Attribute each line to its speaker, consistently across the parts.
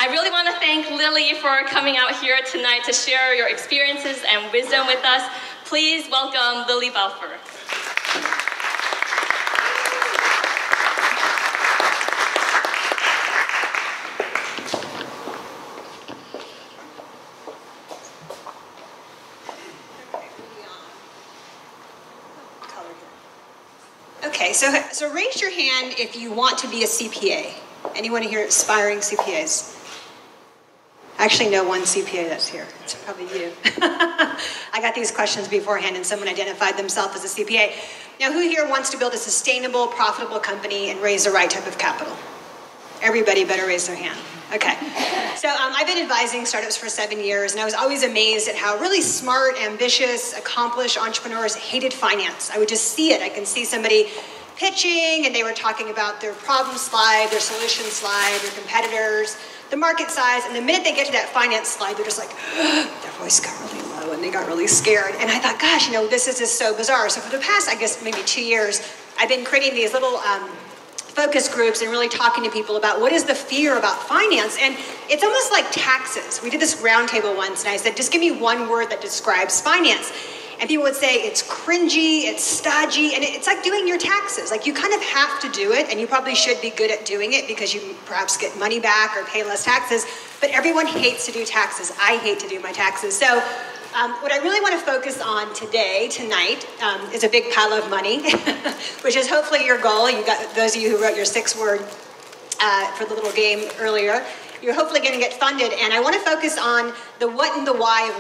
Speaker 1: I really want to thank Lili for coming out here tonight to share your experiences and wisdom with us. Please welcome Lili Balfour.
Speaker 2: Okay, so raise your hand if you want to be a CPA. Anyone here aspiring CPAs? I actually know one CPA that's here. It's probably you. I got these questions beforehand and someone identified themselves as a CPA. Now, who here wants to build a sustainable, profitable company and raise the right type of capital? Everybody better raise their hand. Okay. So I've been advising startups for 7 years, and I was always amazed at how really smart, ambitious, accomplished entrepreneurs hated finance. I would just see it. I can see somebody pitching, and they were talking about their problem slide, their solution slide, their competitors, the market size, and the minute they get to that finance slide, they're just like, their voice got really low, and they got really scared. And I thought, gosh, this is just so bizarre. So for the past, I guess, maybe 2 years, I've been creating these little focus groups and really talking to people about what is the fear about finance. And it's almost like taxes. We did this roundtable once, and I said, just give me one word that describes finance. And people would say it's cringy, it's stodgy, and it's like doing your taxes. Like, you kind of have to do it, and you probably should be good at doing it because you perhaps get money back or pay less taxes, but everyone hates to do taxes. I hate to do my taxes. So what I really want to focus on tonight, is a big pile of money, which is hopefully your goal. You got those of you who wrote your 6-word for the little game earlier. You're hopefully going to get funded, and I want to focus on the what and the why of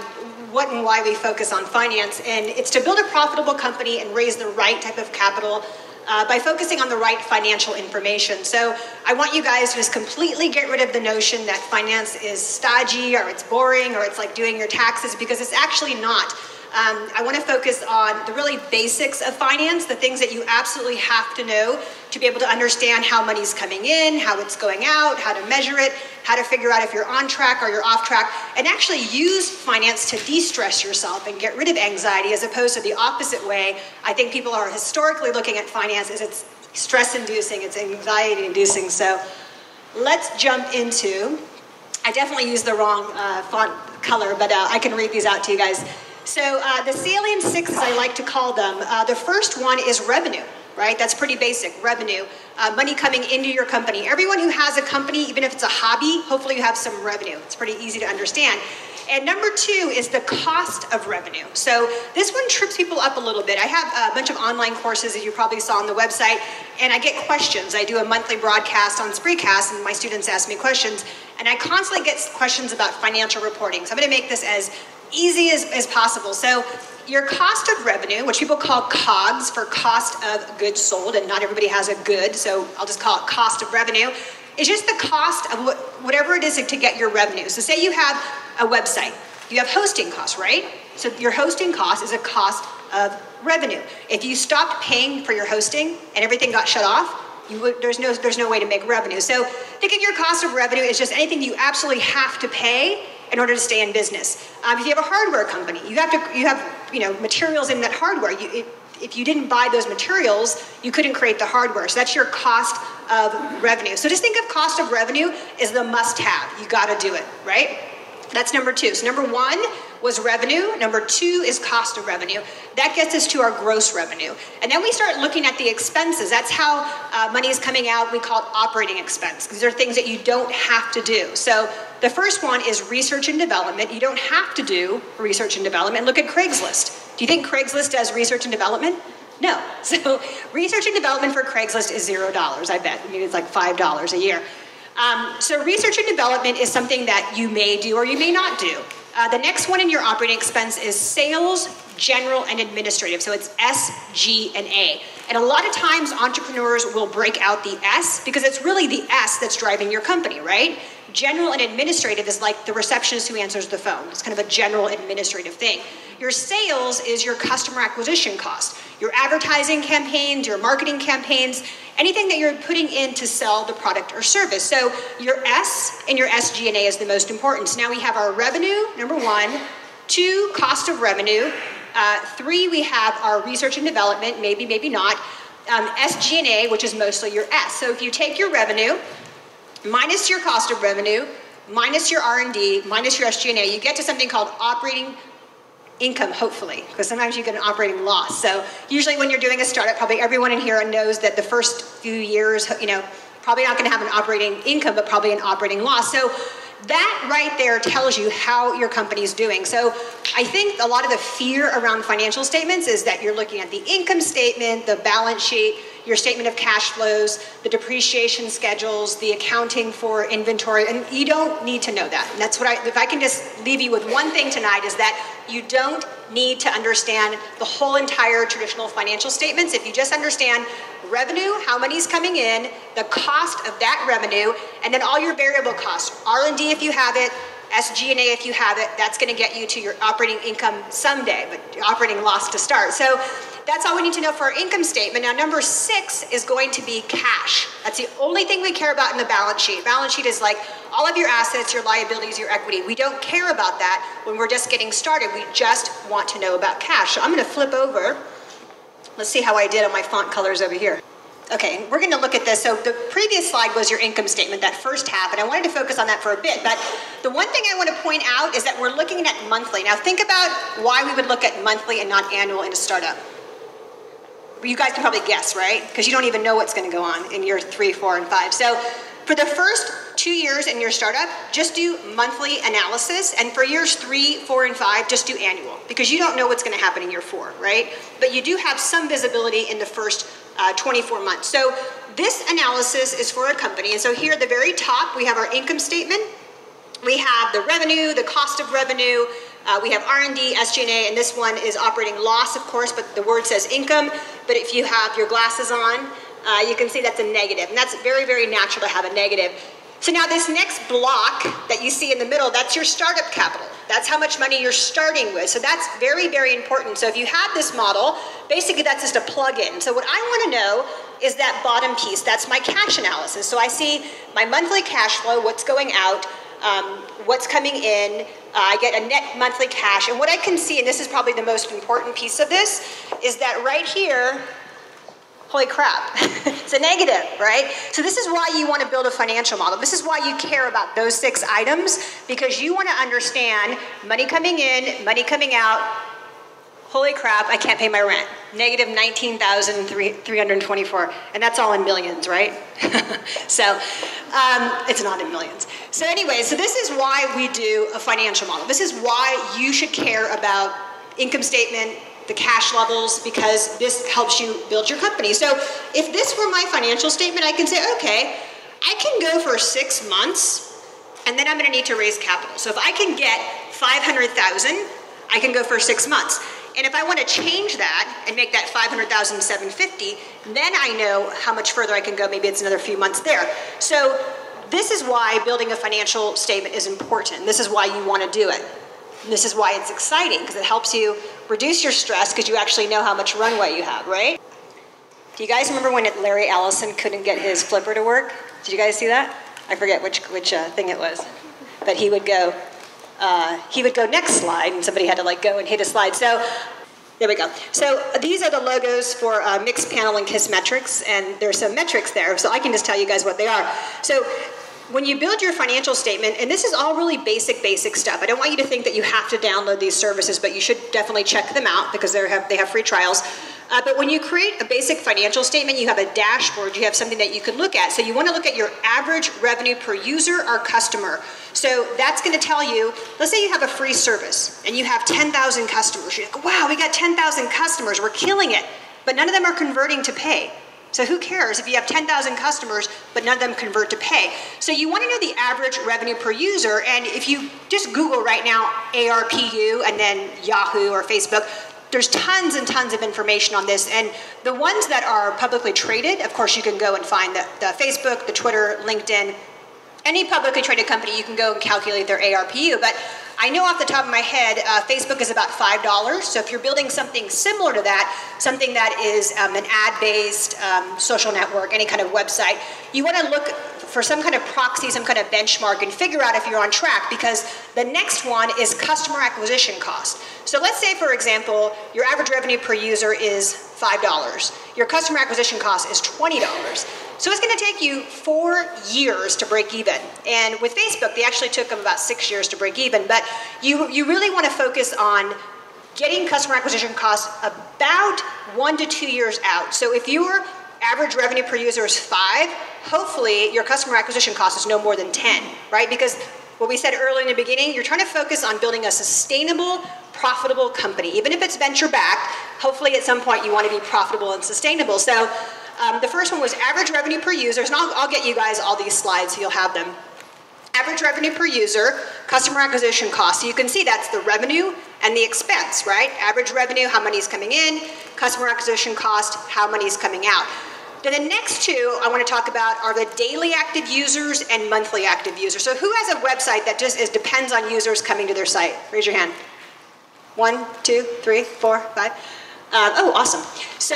Speaker 2: what and why we focus on finance, and it's to build a profitable company and raise the right type of capital by focusing on the right financial information. So I want you guys to just completely get rid of the notion that finance is stodgy or it's boring or it's like doing your taxes, because it's actually not. I want to focus on the really basics of finance, the things that you absolutely have to know to be able to understand how money's coming in, how it's going out, how to measure it, how to figure out if you're on track or you're off track, and actually use finance to de-stress yourself and get rid of anxiety, as opposed to the opposite way. I think people are historically looking at finance as it's stress-inducing, it's anxiety-inducing. So let's jump into, I definitely used the wrong font color, but I can read these out to you guys. So the salient 6, as I like to call them, the first one is revenue, right? That's pretty basic, revenue. Money coming into your company. Everyone who has a company, even if it's a hobby, hopefully you have some revenue. It's pretty easy to understand. And number 2 is the cost of revenue. So this one trips people up a little bit. I have a bunch of online courses, as you probably saw on the website, and I get questions. I do a monthly broadcast on Spreecast, and my students ask me questions, and I constantly get questions about financial reporting. So I'm going to make this as easy as possible. So your cost of revenue, which people call COGS for cost of goods sold, and not everybody has a good, so I'll just call it cost of revenue, is just the cost of whatever it is to get your revenue. So say you have a website, you have hosting costs, right? So your hosting cost is a cost of revenue. If you stopped paying for your hosting and everything got shut off, there's no way to make revenue. So think of your cost of revenue as just anything you absolutely have to pay in order to stay in business. If you have a hardware company, you have materials in that hardware. If you didn't buy those materials, you couldn't create the hardware. So that's your cost of revenue. So just think of cost of revenue as the must-have. You got to do it, right? That's number 2. So number 1 was revenue. Number 2 is cost of revenue. That gets us to our gross revenue. And then we start looking at the expenses. That's how money is coming out. We call it operating expense. These are things that you don't have to do. So the first one is research and development. You don't have to do research and development. Look at Craigslist. Do you think Craigslist does research and development? No. So research and development for Craigslist is $0, I bet. I mean, it's like $5 a year. So research and development is something that you may do or you may not do. The next one in your operating expense is sales, general, and administrative. So it's S, G, and A. And a lot of times entrepreneurs will break out the S because it's really the S that's driving your company, right? General and administrative is like the receptionist who answers the phone. It's kind of a general administrative thing. Your sales is your customer acquisition cost. Your advertising campaigns, your marketing campaigns, anything that you're putting in to sell the product or service. So your S and your SG&A is the most important. So now we have our revenue, number 1, 2, cost of revenue, 3, we have our research and development, maybe, maybe not, SG&A, which is mostly your S. So if you take your revenue minus your cost of revenue, minus your R&D, minus your SG&A, you get to something called operating income, hopefully, because sometimes you get an operating loss. So usually when you're doing a startup, probably everyone in here knows that the first few years, probably not going to have an operating income, but probably an operating loss. So that right there tells you how your company's doing. So I think a lot of the fear around financial statements is that you're looking at the income statement, the balance sheet, your statement of cash flows, the depreciation schedules, the accounting for inventory, and you don't need to know that. And that's what if I can just leave you with one thing tonight, is that you don't need to understand the whole entire traditional financial statements. If you just understand revenue, how money's coming in, the cost of that revenue, and then all your variable costs, R&D if you have it, SG&A if you have it, that's going to get you to your operating income someday, but your operating loss to start. So that's all we need to know for our income statement. Now, number 6 is going to be cash. That's the only thing we care about in the balance sheet. Balance sheet is like all of your assets, your liabilities, your equity. We don't care about that when we're just getting started. We just want to know about cash. So I'm going to flip over. Let's see how I did on my font colors over here. Okay, we're going to look at this. So the previous slide was your income statement, that first half, and I wanted to focus on that for a bit. But the one thing I want to point out is that we're looking at monthly. Now think about why we would look at monthly and not annual in a startup. You guys can probably guess, right? Because you don't even know what's going to go on in year 3, 4, and 5. So for the first 2 years in your startup, just do monthly analysis. And for years 3, 4, and 5, just do annual. Because you don't know what's going to happen in year 4, right? But you do have some visibility in the first 24 months. So this analysis is for a company. And so here at the very top, we have our income statement. We have the revenue, the cost of revenue. We have R&D, SG&A, and this one is operating loss, of course, but the word says income. But if you have your glasses on, you can see that's a negative. And that's very, very natural to have a negative. So now this next block that you see in the middle, that's your startup capital. That's how much money you're starting with. So that's very, very important. So if you have this model, basically that's just a plug-in. So what I want to know is that bottom piece. That's my cash analysis. So I see my monthly cash flow, what's going out, what's coming in. I get a net monthly cash. And what I can see, and this is probably the most important piece of this, is that right here, holy crap, it's a negative, right? So this is why you want to build a financial model. This is why you care about those 6 items, because you want to understand money coming in, money coming out. Holy crap, I can't pay my rent. Negative $19,324. And that's all in millions, right? So it's not in millions. So anyway, so this is why we do a financial model. This is why you should care about income statement, the cash levels, because this helps you build your company. So if this were my financial statement, I can say, okay, I can go for 6 months, and then I'm going to need to raise capital. So if I can get $500,000, I can go for 6 months. And if I want to change that and make that $500,750, then I know how much further I can go. Maybe it's another few months there. So this is why building a financial statement is important. This is why you want to do it. And this is why it's exciting, because it helps you reduce your stress because you actually know how much runway you have, right? Do you guys remember when Larry Ellison couldn't get his flipper to work? Did you guys see that? I forget which thing it was. But he would go next slide, and somebody had to go and hit a slide. So there we go. So these are the logos for Mixed Panel and Kissmetrics, and there's some metrics there, so I can just tell you guys what they are. So when you build your financial statement, and this is all really basic stuff. I don't want you to think that you have to download these services, but you should definitely check them out because they have free trials. But when you create a basic financial statement, you have a dashboard, you have something that you can look at. So you want to look at your average revenue per user or customer. So that's going to tell you, let's say you have a free service and you have 10,000 customers. You're like, wow, we got 10,000 customers, we're killing it. But none of them are converting to pay. So who cares if you have 10,000 customers, but none of them convert to pay? So you want to know the average revenue per user, and if you just Google right now ARPU and then Yahoo or Facebook, there's tons and tons of information on this. And the ones that are publicly traded, of course, you can go and find the Facebook, the Twitter, LinkedIn, any publicly traded company, you can go and calculate their ARPU. But I know off the top of my head, Facebook is about $5. So if you're building something similar to that, something that is an ad-based social network, any kind of website, you want to look for some kind of proxy, some kind of benchmark, and figure out if you're on track, because the next one is customer acquisition cost. So let's say, for example, your average revenue per user is $5. Your customer acquisition cost is $20. So it's going to take you 4 years to break even. And with Facebook, they actually took them about 6 years to break even. But you really want to focus on getting customer acquisition costs about 1 to 2 years out. So if your average revenue per user is 5, hopefully your customer acquisition cost is no more than 10, right? Because what we said earlier in the beginning, you're trying to focus on building a sustainable, profitable company. Even if it's venture-backed, hopefully at some point you want to be profitable and sustainable. So the first one was average revenue per user, and I'll get you guys all these slides so you'll have them. Average revenue per user, customer acquisition cost. So you can see that's the revenue and the expense, right? Average revenue, how money is coming in, customer acquisition cost, how money is coming out. Then the next two I want to talk about are the daily active users and monthly active users. So who has a website that just depends on users coming to their site? Raise your hand. 1, 2, 3, 4, 5. Oh, awesome. So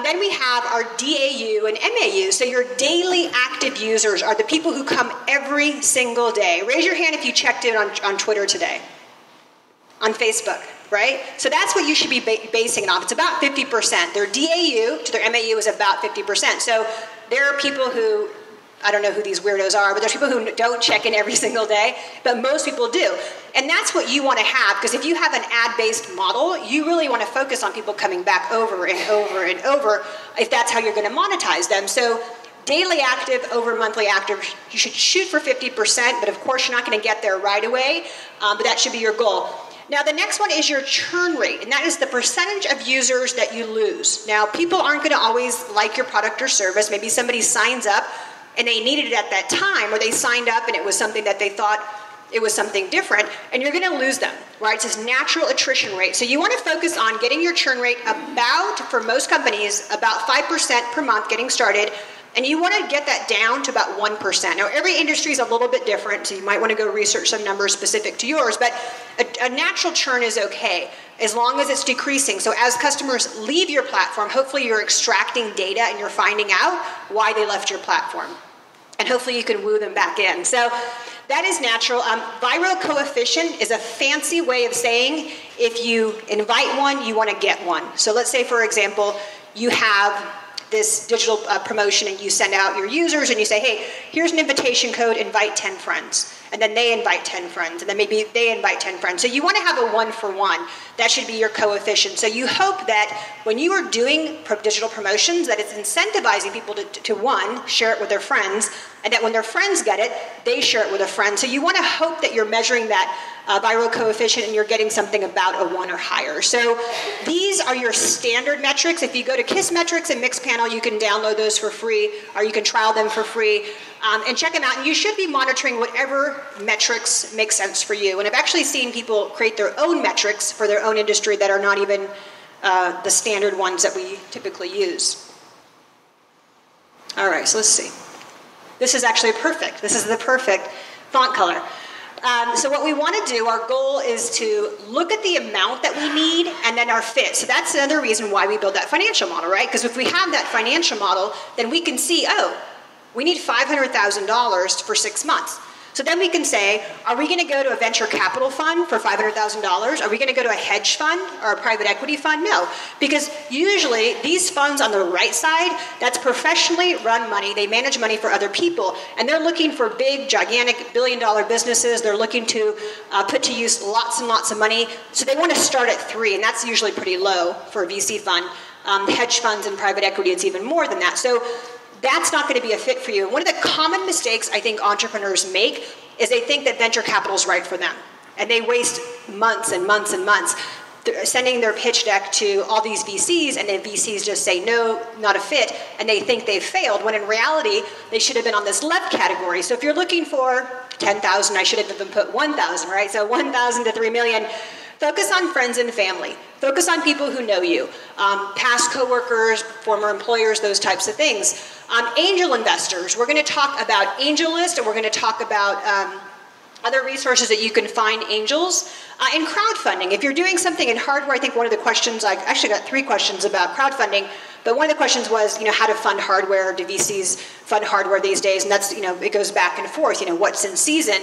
Speaker 2: then we have our DAU and MAU. So your daily active users are the people who come every single day. Raise your hand if you checked in on Twitter today, on Facebook, right? So that's what you should be basing it off. It's about 50%. Their DAU to their MAU is about 50%. So there are people who, I don't know who these weirdos are, but there's people who don't check in every single day, but most people do. And that's what you want to have, because if you have an ad-based model, you really want to focus on people coming back over and over and over if that's how you're going to monetize them. So daily active over monthly active, you should shoot for 50%, but of course you're not going to get there right away, but that should be your goal. Now the next one is your churn rate, and that is the percentage of users that you lose. Now people aren't going to always like your product or service. Maybe somebody signs up and they needed it at that time, or they signed up and it was something that they thought it was something different, and you're going to lose them, right? It's this natural attrition rate. So you want to focus on getting your churn rate about, for most companies, about 5% per month getting started, and you want to get that down to about 1%. Now, every industry is a little bit different, so you might want to go research some numbers specific to yours, but a natural churn is okay, as long as it's decreasing. So as customers leave your platform, hopefully you're extracting data and you're finding out why they left your platform. And hopefully you can woo them back in. So that is natural. Viral coefficient is a fancy way of saying if you invite one, you want to get one. So let's say, for example, you have this digital promotion and you send out your users and you say, hey, here's an invitation code, invite 10 friends. And then they invite 10 friends, and then maybe they invite 10 friends. So you want to have a 1-for-1. That should be your coefficient. So you hope that when you are doing digital promotions, that it's incentivizing people to one, share it with their friends, and that when their friends get it, they share it with a friend. So you want to hope that you're measuring that viral coefficient and you're getting something about a 1 or higher. So these are your standard metrics. If you go to KISS Metrics and Mixpanel, you can download those for free, or you can trial them for free. And check them out. And you should be monitoring whatever metrics make sense for you. And I've actually seen people create their own metrics for their own industry that are not even the standard ones that we typically use. All right, so let's see. This is actually perfect. This is the perfect font color. So what we want to do, our goal is to look at the amount that we need and then our fit. So that's another reason why we build that financial model, right? Because if we have that financial model, then we can see, oh, we need $500,000 for 6 months. So then we can say, are we going to go to a venture capital fund for $500,000? Are we going to go to a hedge fund or a private equity fund? No, because usually these funds on the right side, that's professionally run money. They manage money for other people, and they're looking for big, gigantic, billion-dollar businesses. They're looking to put to use lots and lots of money. So they want to start at 3, and that's usually pretty low for a VC fund. Hedge funds and private equity, it's even more than that. So that's not going to be a fit for you. One of the common mistakes I think entrepreneurs make is they think that venture capital is right for them. And they waste months and months and months sending their pitch deck to all these VCs, and then VCs just say, no, not a fit, and they think they've failed, when in reality, they should have been on this left category. So if you're looking for 10,000, I should have even put 1,000, right? So 1,000 to 3 million. Focus on friends and family. Focus on people who know you, past coworkers, former employers, those types of things. Angel investors, we're going to talk about AngelList, and we're going to talk about Other resources that you can find angels in crowdfunding. If you're doing something in hardware, I think one of the questions, I actually got 3 questions about crowdfunding, but one of the questions was, how to fund hardware. Do VCs fund hardware these days? And that's, it goes back and forth, what's in season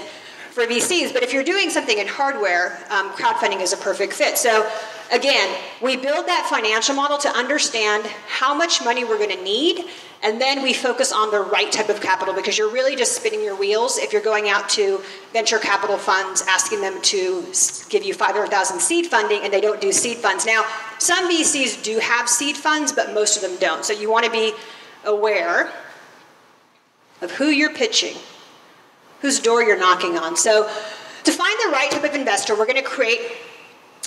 Speaker 2: for VCs. But if you're doing something in hardware, crowdfunding is a perfect fit. So again, we build that financial model to understand how much money we're going to need, and then we focus on the right type of capital, because you're really just spinning your wheels if you're going out to venture capital funds, asking them to give you $500,000 seed funding, and they don't do seed funds. Now, some VCs do have seed funds, but most of them don't. So you want to be aware of who you're pitching, whose door you're knocking on. So to find the right type of investor, we're going to create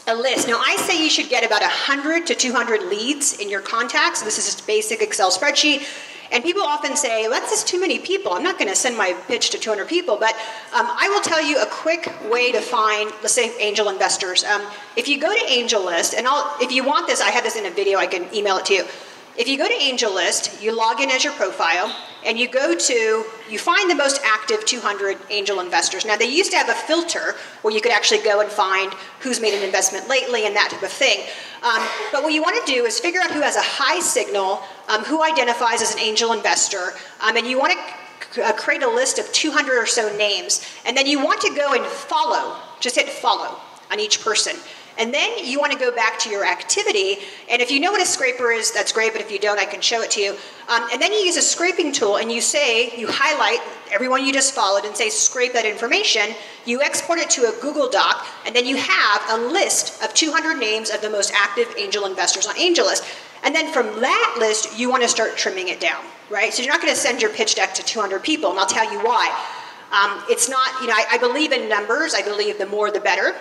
Speaker 2: a list. Now, I say you should get about 100 to 200 leads in your contacts. This is just a basic Excel spreadsheet. And people often say, well, that's just too many people. I'm not going to send my pitch to 200 people. But I will tell you a quick way to find, let's say, angel investors. If you go to AngelList, and if you want this, I had this in a video. I can email it to you. If you go to AngelList, you log in as your profile, and you find the most active 200 angel investors. Now, they used to have a filter where you could actually go and find who's made an investment lately and that type of thing. But what you want to do is figure out who has a high signal, who identifies as an angel investor, and you want to create a list of 200 or so names. And then you want to go and follow, just hit follow on each person. And then you want to go back to your activity. And if you know what a scraper is, that's great. But if you don't, I can show it to you. And then you use a scraping tool, and you highlight everyone you just followed and say, scrape that information. You export it to a Google Doc, and then you have a list of 200 names of the most active angel investors on AngelList. And then from that list, you want to start trimming it down, right? So you're not going to send your pitch deck to 200 people, and I'll tell you why. It's not, I believe in numbers. I believe the more the better.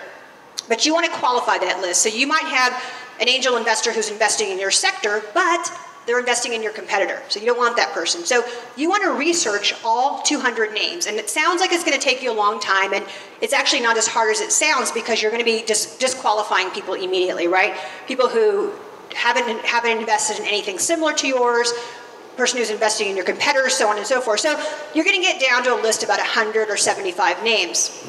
Speaker 2: But you want to qualify that list. So you might have an angel investor who's investing in your sector, but they're investing in your competitor. So you don't want that person. So you want to research all 200 names. And it sounds like it's going to take you a long time, and it's actually not as hard as it sounds, because you're going to be disqualifying people immediately, right? People who haven't invested in anything similar to yours, person who's investing in your competitor, so on and so forth. So you're going to get down to a list about 100 or 75 names.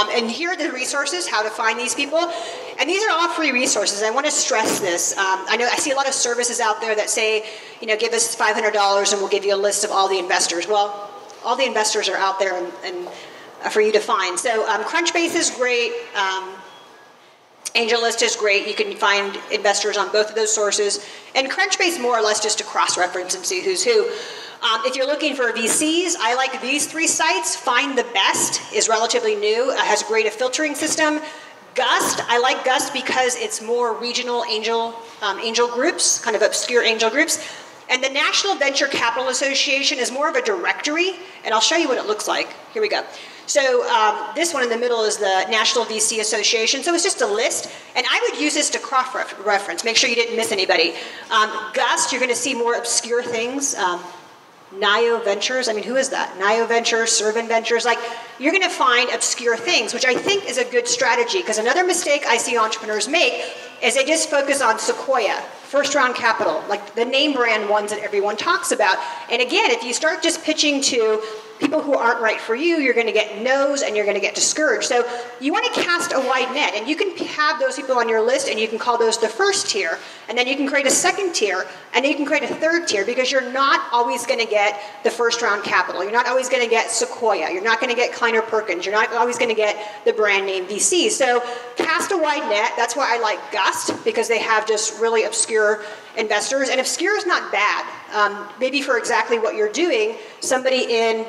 Speaker 2: And here are the resources, how to find these people. And these are all free resources. I want to stress this. I see a lot of services out there that say, give us $500 and we'll give you a list of all the investors. Well, all the investors are out there and for you to find. So Crunchbase is great. AngelList is great. You can find investors on both of those sources. And Crunchbase more or less just to cross-reference and see who's who. If you're looking for VCs, I like these 3 sites. Find the Best is relatively new. It has great filtering system. Gust, I like Gust because it's more regional angel groups, kind of obscure angel groups. And the National Venture Capital Association is more of a directory, and I'll show you what it looks like. Here we go. So this one in the middle is the National VC Association. So it's just a list, and I would use this to cross-reference. Make sure you didn't miss anybody. Gust, you're going to see more obscure things. Nio Ventures, who is that? Nio Ventures, Servant Ventures, you're going to find obscure things, which I think is a good strategy, because another mistake I see entrepreneurs make is they just focus on Sequoia, first round capital, like the name brand ones that everyone talks about. And again, if you start just pitching to people who aren't right for you, you're going to get no's and you're going to get discouraged. So you want to cast a wide net, and you can have those people on your list, and you can call those the first tier, and then you can create a second tier, and then you can create a third tier, because you're not always going to get the first round capital. You're not always going to get Sequoia. You're not going to get Kleiner Perkins. You're not always going to get the brand name VC. So cast a wide net. That's why I like Gust, because they have just really obscure investors. And obscure is not bad. Maybe for exactly what you're doing, somebody in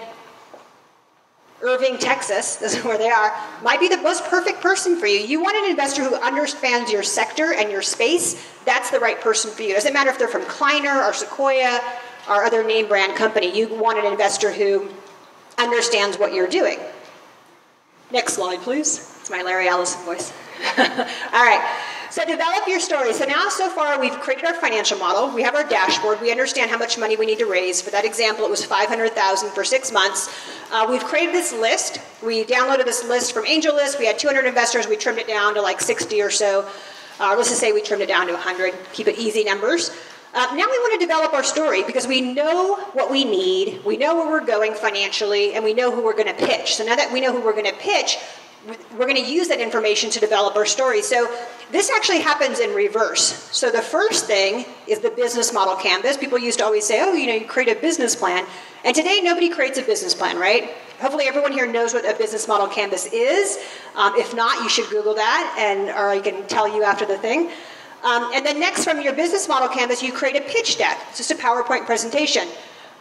Speaker 2: Irving, Texas, this is where they are, might be the most perfect person for you. You want an investor who understands your sector and your space. That's the right person for you. It doesn't matter if they're from Kleiner or Sequoia or other name brand company. You want an investor who understands what you're doing. Next slide, please. It's my Larry Ellison voice. All right. So develop your story. So now, so far, we've created our financial model. We have our dashboard. We understand how much money we need to raise. For that example, it was $500,000 for 6 months. We've created this list. We downloaded this list from AngelList. We had 200 investors. We trimmed it down to like 60 or so. Let's just say we trimmed it down to 100. Keep it easy numbers. Now we want to develop our story because we know what we need, we know where we're going financially, and we know who we're going to pitch. So now that we know who we're going to pitch, we're going to use that information to develop our story. So this actually happens in reverse. So the first thing is the business model canvas. People used to always say, oh, you create a business plan. And today nobody creates a business plan, right? Hopefully everyone here knows what a business model canvas is. If not, you should Google that, or I can tell you after the thing. And then next, from your business model canvas, you create a pitch deck. It's just a PowerPoint presentation.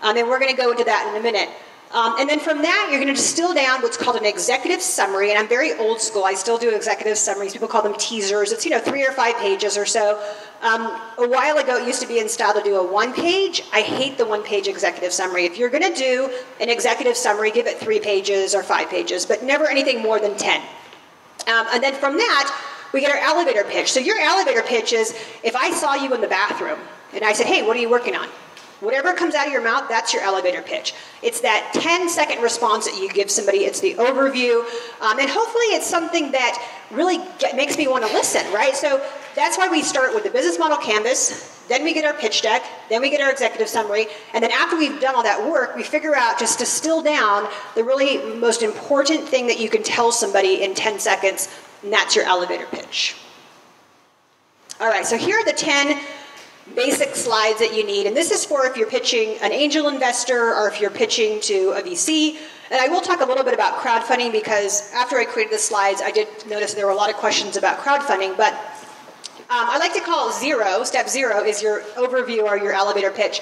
Speaker 2: And we're going to go into that in a minute. And then from that, you're going to distill down what's called an executive summary. And I'm very old school. I still do executive summaries. People call them teasers. It's 3 or 5 pages or so. A while ago, it used to be in style to do a 1-page. I hate the 1-page executive summary. If you're going to do an executive summary, give it 3 pages or 5 pages, but never anything more than 10. And then from that, we get our elevator pitch. So your elevator pitch is, if I saw you in the bathroom and I said, hey, what are you working on? Whatever comes out of your mouth, that's your elevator pitch. It's that 10-second response that you give somebody. It's the overview. And hopefully it's something that really makes me want to listen, right? So that's why we start with the business model canvas. Then we get our pitch deck. Then we get our executive summary. And then after we've done all that work, we figure out, just distill down the really most important thing that you can tell somebody in 10 seconds. And that's your elevator pitch. All right, so here are the 10 basic slides that you need. And this is for if you're pitching an angel investor or if you're pitching to a VC. And I will talk a little bit about crowdfunding because after I created the slides, I did notice there were a lot of questions about crowdfunding. But I like to call it step 0 is your overview or your elevator pitch.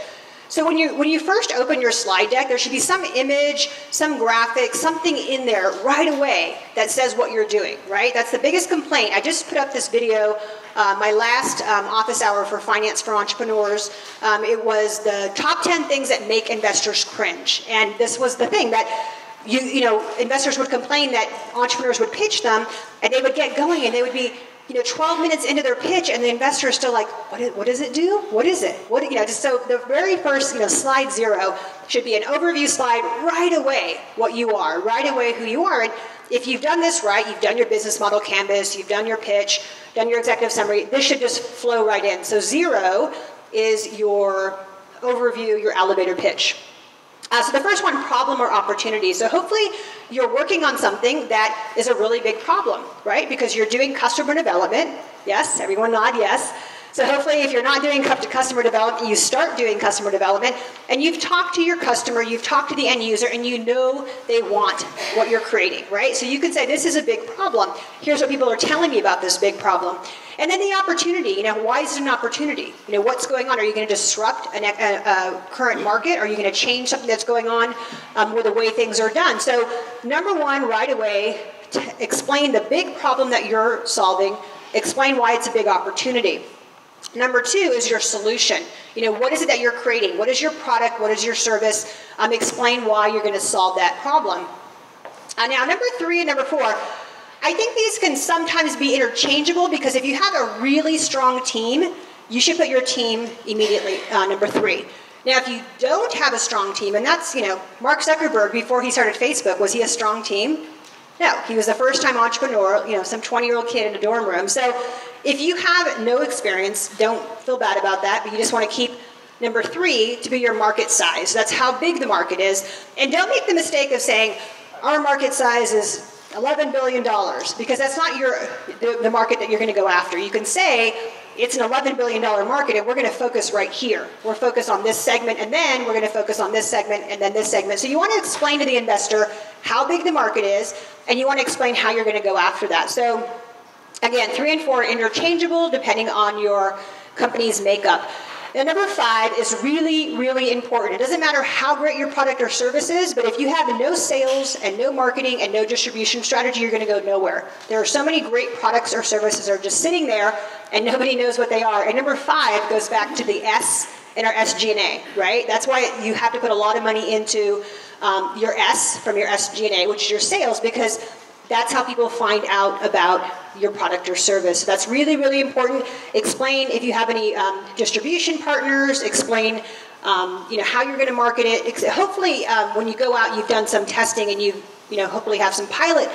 Speaker 2: So when you first open your slide deck, there should be some image, some graphic, something in there right away that says what you're doing, right? That's the biggest complaint. I just put up this video, my last office hour for Finance for Entrepreneurs. It was the top 10 things that make investors cringe. And this was the thing that investors would complain that entrepreneurs would pitch them and they would get going and they would be 12 minutes into their pitch, and the investor is still like, what does it do? What is it? So the very first, slide 0 should be an overview slide right away, what you are, right away who you are. And if you've done this right, you've done your business model canvas, you've done your pitch, done your executive summary, this should just flow right in. So 0 is your overview, your elevator pitch. So the first one, problem or opportunity. So hopefully you're working on something that is a really big problem, right? Because you're doing customer development. Yes, everyone nod yes. So hopefully if you're not doing customer development, you start doing customer development, and you've talked to your customer, you've talked to the end user, and you know they want what you're creating, right? So you can say, this is a big problem. Here's what people are telling me about this big problem. And then the opportunity, why is it an opportunity? What's going on? Are you going to disrupt a current market? Are you going to change something that's going on with the way things are done? So number 1, right away, explain the big problem that you're solving. Explain why it's a big opportunity. Number 2 is your solution. What is it that you're creating? What is your product? What is your service? Explain why you're going to solve that problem. Now, number 3 and number 4, I think these can sometimes be interchangeable because if you have a really strong team, you should put your team immediately, number 3. Now, if you don't have a strong team, and that's, Mark Zuckerberg, before he started Facebook, was he a strong team? No, he was a first-time entrepreneur, some 20-year-old kid in a dorm room. So if you have no experience, don't feel bad about that, but you just want to keep number 3 to be your market size. That's how big the market is. And don't make the mistake of saying, our market size is $11 billion, because that's not the market that you're going to go after. You can say, it's an $11 billion market, and we're going to focus right here. We're focused on this segment, and then we're going to focus on this segment, and then this segment. So you want to explain to the investor how big the market is, and you want to explain how you're going to go after that. So again, 3 and 4 are interchangeable depending on your company's makeup. And number 5 is really, really important. It doesn't matter how great your product or service is, but if you have no sales and no marketing and no distribution strategy, you're going to go nowhere. There are so many great products or services that are just sitting there and nobody knows what they are. And number 5 goes back to the S in our SG&A, right? That's why you have to put a lot of money into your S from your SG&A, which is your sales, because that's how people find out about your product or service. So that's really, really important. Explain if you have any distribution partners. Explain, how you're going to market it. Hopefully, when you go out, you've done some testing, and you hopefully have some pilot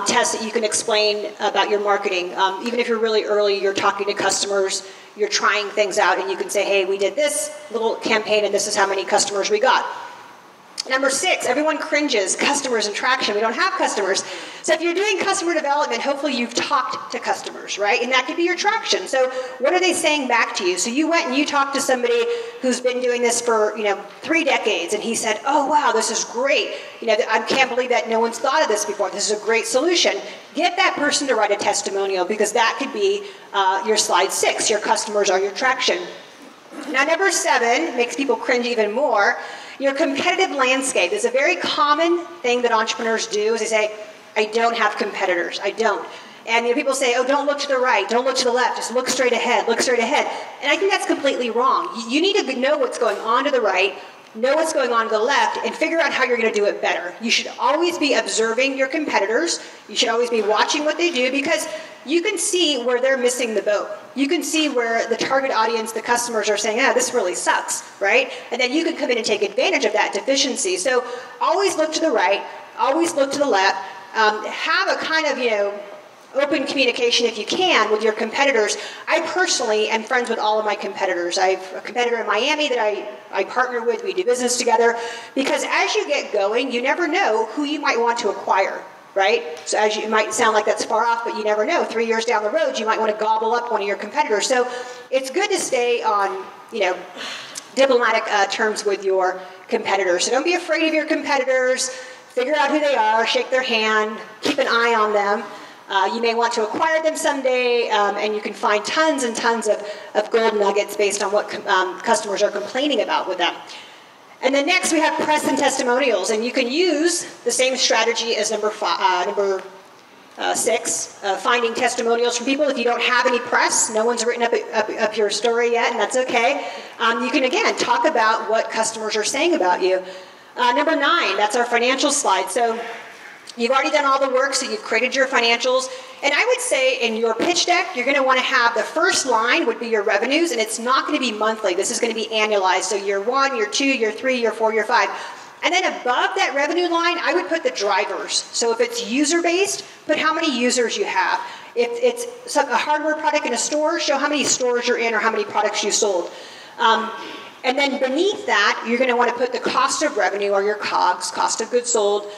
Speaker 2: tests that you can explain about your marketing. Even if you're really early, you're talking to customers. you're trying things out, and you can say, hey, we did this little campaign, and this is how many customers we got. Number 6, everyone cringes, customers and traction. We don't have customers. So if you're doing customer development, hopefully you've talked to customers, right? And that could be your traction. So what are they saying back to you? So you went and you talked to somebody who's been doing this for, 3 decades, and he said, oh, wow, this is great. I can't believe that no one's thought of this before. This is a great solution. Get that person to write a testimonial, because that could be your slide 6. Your customers are your traction. Now, number 7 makes people cringe even more. Your competitive landscape is a very common thing that entrepreneurs do, is they say, I don't have competitors. I don't. And people say, oh, don't look to the right, don't look to the left, just look straight ahead, look straight ahead. And I think that's completely wrong. You need to know what's going on to the right, know what's going on to the left, and figure out how you're going to do it better. You should always be observing your competitors. You should always be watching what they do, because you can see where they're missing the boat. You can see where the target audience, the customers, are saying, this really sucks, right? And then you can come in and take advantage of that deficiency. So always look to the right, always look to the left. Have a kind of, open communication, if you can, with your competitors. I personally am friends with all of my competitors. I have a competitor in Miami that I partner with. We do business together, because as you get going, you never know who you might want to acquire, right? So as you might sound like that's far off, but you never know. 3 years down the road, you might want to gobble up one of your competitors. So it's good to stay on, diplomatic terms with your competitors. So don't be afraid of your competitors. Figure out who they are, shake their hand, keep an eye on them. You may want to acquire them someday, and you can find tons and tons of gold nuggets based on what customers are complaining about with them. And then next we have press and testimonials, and you can use the same strategy as number 6, finding testimonials from people. If you don't have any press, no one's written up your story yet, and that's okay. You can, again, talk about what customers are saying about you. Number 9, that's our financial slide. So you've already done all the work, so you've created your financials. And I would say in your pitch deck, you're going to want to have the first line would be your revenues, and it's not going to be monthly. This is going to be annualized. So year 1, year 2, year 3, year 4, year 5. And then above that revenue line, I would put the drivers. So if it's user-based, put how many users you have. If it's a hardware product in a store, show how many stores you're in or how many products you sold. And then beneath that, you're going to want to put the cost of revenue, or your COGS, cost of goods sold,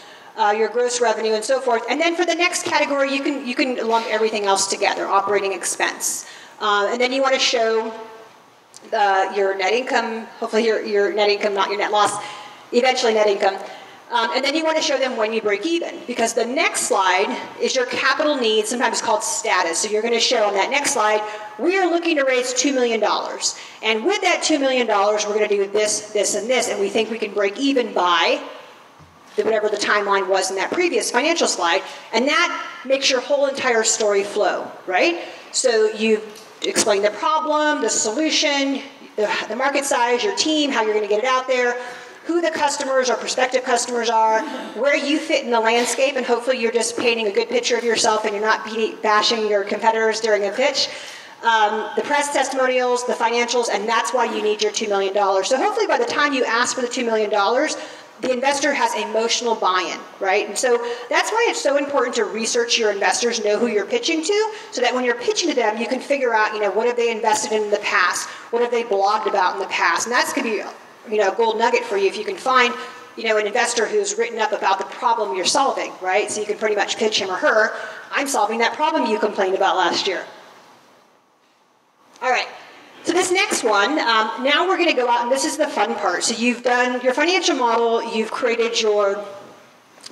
Speaker 2: your gross revenue, and so forth. And then for the next category, you can lump everything else together, operating expense. And then you want to show your net income, hopefully your net income, not your net loss, eventually net income. And then you want to show them when you break even, because the next slide is your capital needs, sometimes called status. So you're going to show on that next slide, we are looking to raise $2 million. And with that $2 million, we're going to do this, this, and this, and we think we can break even by whatever the timeline was in that previous financial slide, and that makes your whole entire story flow, right? So you explain the problem, the solution, the market size, your team, how you're going to get it out there, who the customers or prospective customers are, where you fit in the landscape, and hopefully you're just painting a good picture of yourself and you're not bashing your competitors during a pitch. The press testimonials, the financials, and that's why you need your $2 million. So hopefully by the time you ask for the $2 million, the investor has emotional buy-in, right? And so that's why it's so important to research your investors, know who you're pitching to, so that when you're pitching to them, you can figure out, what have they invested in the past? What have they blogged about in the past? And that's going to be, a gold nugget for you if you can find, an investor who's written up about the problem you're solving, right? So you can pretty much pitch him or her, I'm solving that problem you complained about last year. All right. So this next one, now we're going to go out, and this is the fun part. So you've done your financial model, you've created your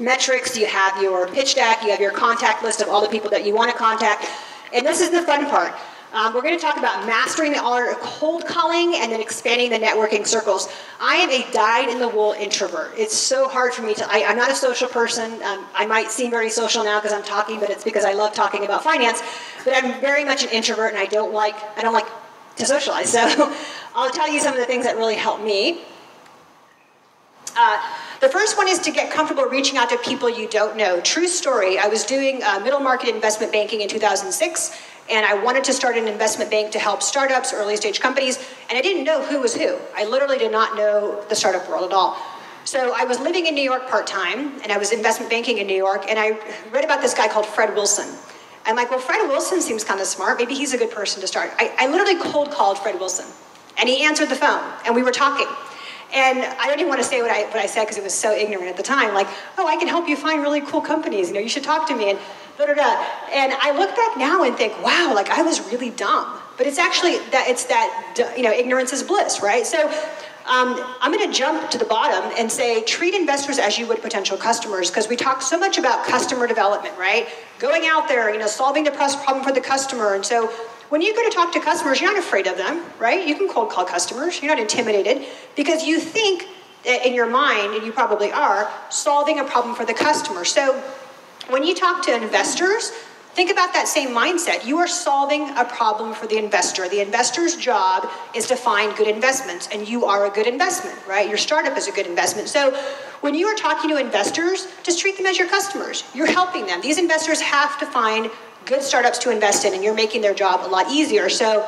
Speaker 2: metrics, you have your pitch deck, you have your contact list of all the people that you want to contact, and this is the fun part. We're going to talk about mastering the art of cold calling and then expanding the networking circles. I am a dyed-in-the-wool introvert. It's so hard for me I'm not a social person. I might seem very social now because I'm talking, but it's because I love talking about finance. But I'm very much an introvert, and I don't like to socialize. So I'll tell you some of the things that really help me. The first one is to get comfortable reaching out to people you don't know. True story, I was doing middle market investment banking in 2006, and I wanted to start an investment bank to help startups, early stage companies, and I didn't know who was who. I literally did not know the startup world at all. So I was living in New York part-time, and I was investment banking in New York, and I read about this guy called Fred Wilson. I'm like, well, Fred Wilson seems kind of smart. Maybe he's a good person to start. I literally cold called Fred Wilson, and he answered the phone, and we were talking. And I don't even want to say what I said because it was so ignorant at the time. Like, oh, I can help you find really cool companies. You should talk to me. And da-da-da. And I look back now and think, wow, like I was really dumb. But it's actually that ignorance is bliss, right? So I'm going to jump to the bottom and say, treat investors as you would potential customers, because we talk so much about customer development, right? Going out there, solving the problem for the customer. And so when you go to talk to customers, you're not afraid of them, right? You can cold call customers. You're not intimidated because you think in your mind, and you probably are, solving a problem for the customer. So when you talk to investors, think about that same mindset. You are solving a problem for the investor. The investor's job is to find good investments, and you are a good investment, right? Your startup is a good investment. So when you are talking to investors, just treat them as your customers. You're helping them. These investors have to find good startups to invest in, and you're making their job a lot easier. So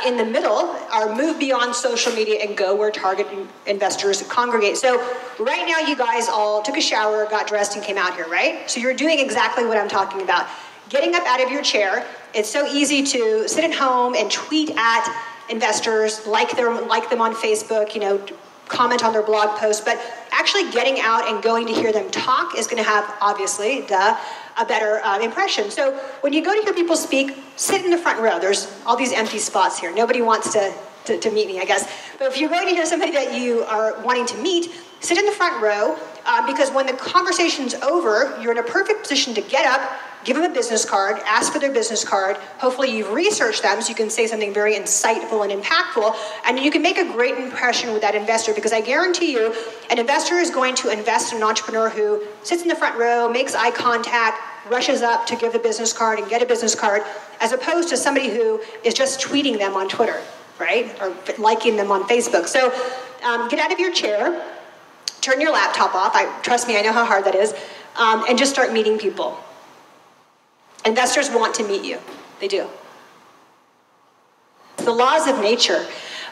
Speaker 2: in the middle, our move beyond social media and go where target investors congregate. So right now, you guys all took a shower, got dressed, and came out here, right? So you're doing exactly what I'm talking about. Getting up out of your chair. It's so easy to sit at home and tweet at investors, like them on Facebook, comment on their blog posts, but actually getting out and going to hear them talk is going to have, obviously, a better impression. So when you go to hear people speak, sit in the front row. There's all these empty spots here. Nobody wants to meet me, I guess. But if you're going to hear somebody that you are wanting to meet, sit in the front row, because when the conversation's over, you're in a perfect position to get up, give them a business card, ask for their business card. Hopefully you've researched them so you can say something very insightful and impactful, and you can make a great impression with that investor, because I guarantee you an investor is going to invest in an entrepreneur who sits in the front row, makes eye contact, rushes up to give the business card and get a business card, as opposed to somebody who is just tweeting them on Twitter, right? Or liking them on Facebook. So get out of your chair, turn your laptop off. Trust me, I know how hard that is, and just start meeting people. Investors want to meet you. They do. The laws of nature.